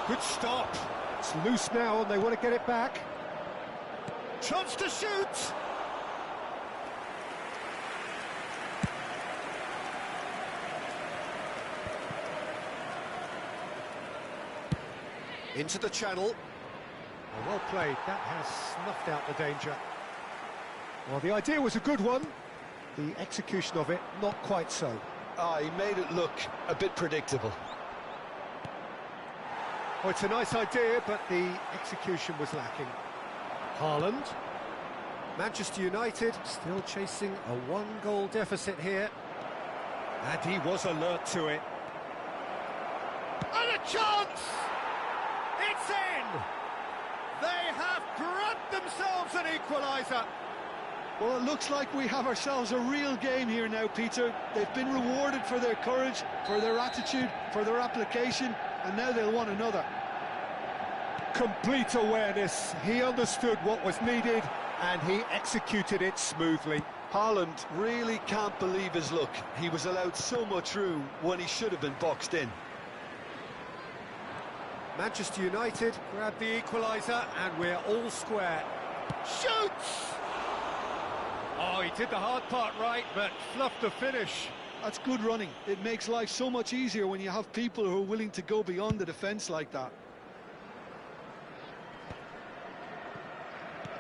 Good stop. It's loose now and they want to get it back. Chance to shoot! Into the channel. Oh, well played. That has snuffed out the danger. Well, the idea was a good one. The execution of it, not quite so. He made it look a bit predictable. Well, it's a nice idea, but the execution was lacking. Haaland. Manchester United still chasing a one-goal deficit here. And he was alert to it. And a chance! It's in! They have grabbed themselves an equaliser. Well, it looks like we have ourselves a real game here now, Peter. They've been rewarded for their courage, for their attitude, for their application, and now they'll want another. Complete awareness. He understood what was needed, and he executed it smoothly. Haaland really can't believe his luck. He was allowed so much room when he should have been boxed in. Manchester United grab the equaliser, and we're all square. Shoots! Oh, he did the hard part right, but fluffed the finish. That's good running. It makes life so much easier when you have people who are willing to go beyond the defence like that.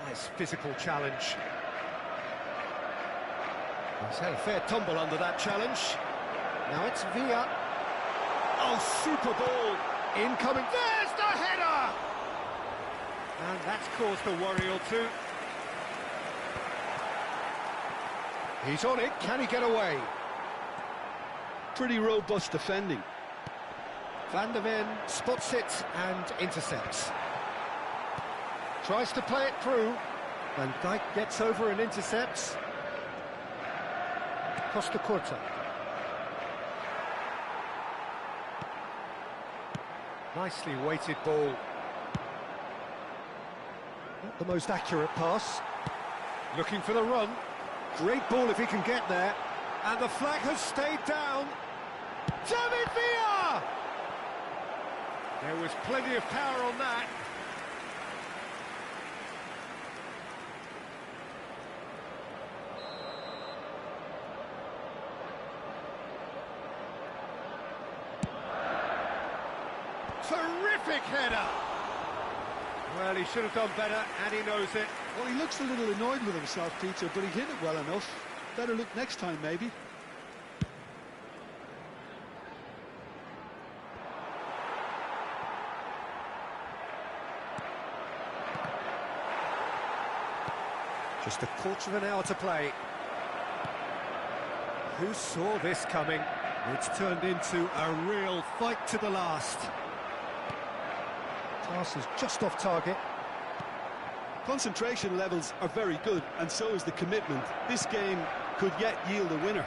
Nice physical challenge. He's had a fair tumble under that challenge. Now it's Villa. Oh, super ball. Incoming. There's the header! And that's caused a worry or two. He's on it. Can he get away? Pretty robust defending. Van der Ven spots it and intercepts. Tries to play it through. Van Dijk gets over and intercepts. Costa Curta. Nicely weighted ball. Not the most accurate pass. Looking for the run. Great ball if he can get there. And the flag has stayed down. David Villa! There was plenty of power on that. Terrific header! Well, he should have done better, and he knows it. Well, he looks a little annoyed with himself, Peter, but he hit it well enough. Better look next time, maybe. Just a quarter of an hour to play. Who saw this coming? It's turned into a real fight to the last. Pass is just off target. Concentration levels are very good, and so is the commitment. This game could yet yield a winner.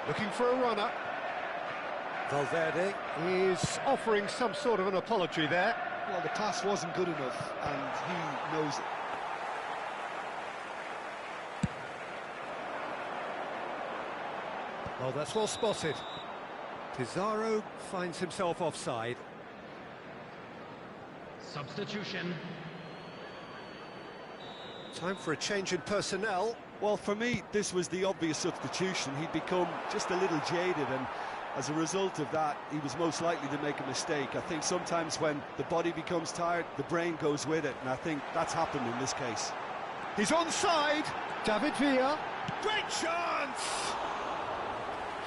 Looking for a runner. Valverde is offering some sort of an apology there. Well, the pass wasn't good enough, and he knows it. Well, that's well spotted. Pizarro finds himself offside. Substitution. Time for a change in personnel. Well, for me, this was the obvious substitution. He'd become just a little jaded, and as a result of that, he was most likely to make a mistake. I think sometimes when the body becomes tired, the brain goes with it, and I think that's happened in this case. He's onside. David Villa. Great chance!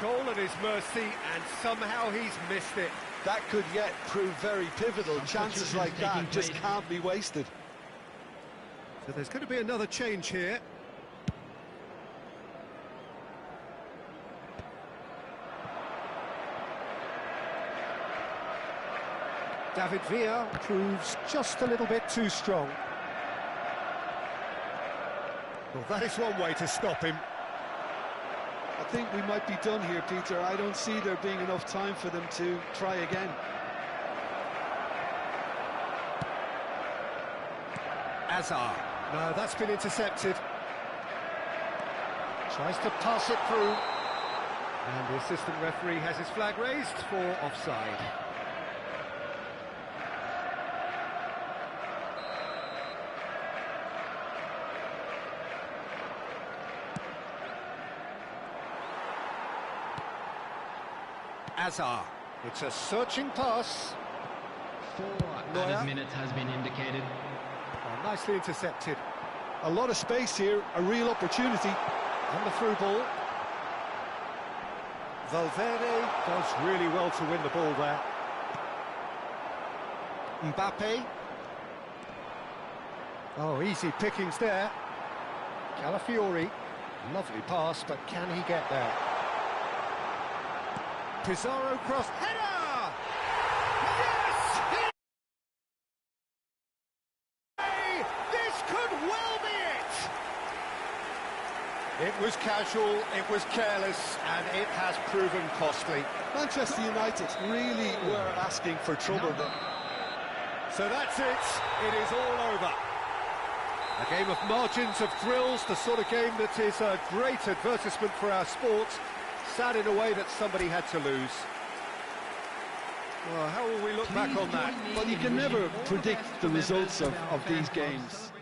Goal at his mercy, and somehow he's missed it. That could yet prove very pivotal. Chances like that just can't be wasted. So there's going to be another change here. David Villa proves just a little bit too strong. Well, that is one way to stop him. I think we might be done here, Peter. I don't see there being enough time for them to try again. Azar. No, that's been intercepted. Tries to pass it through. And the assistant referee has his flag raised for offside. Azar. It's a searching pass. 4 added minutes has been indicated. Oh, nicely intercepted. A lot of space here, a real opportunity. And the through ball. Valverde does really well to win the ball there. Mbappe. Oh, easy pickings there. Calafiori. Lovely pass, but can he get there? Pizarro cross. Header! Yes! This could well be it! It was casual, it was careless, and it has proven costly. Manchester United really were asking for trouble. So that's it. It is all over. A game of margins of thrills, the sort of game that is a great advertisement for our sport. Sad in a way that somebody had to lose. Well, how will we look back on that? Well, you can never predict the results of these games.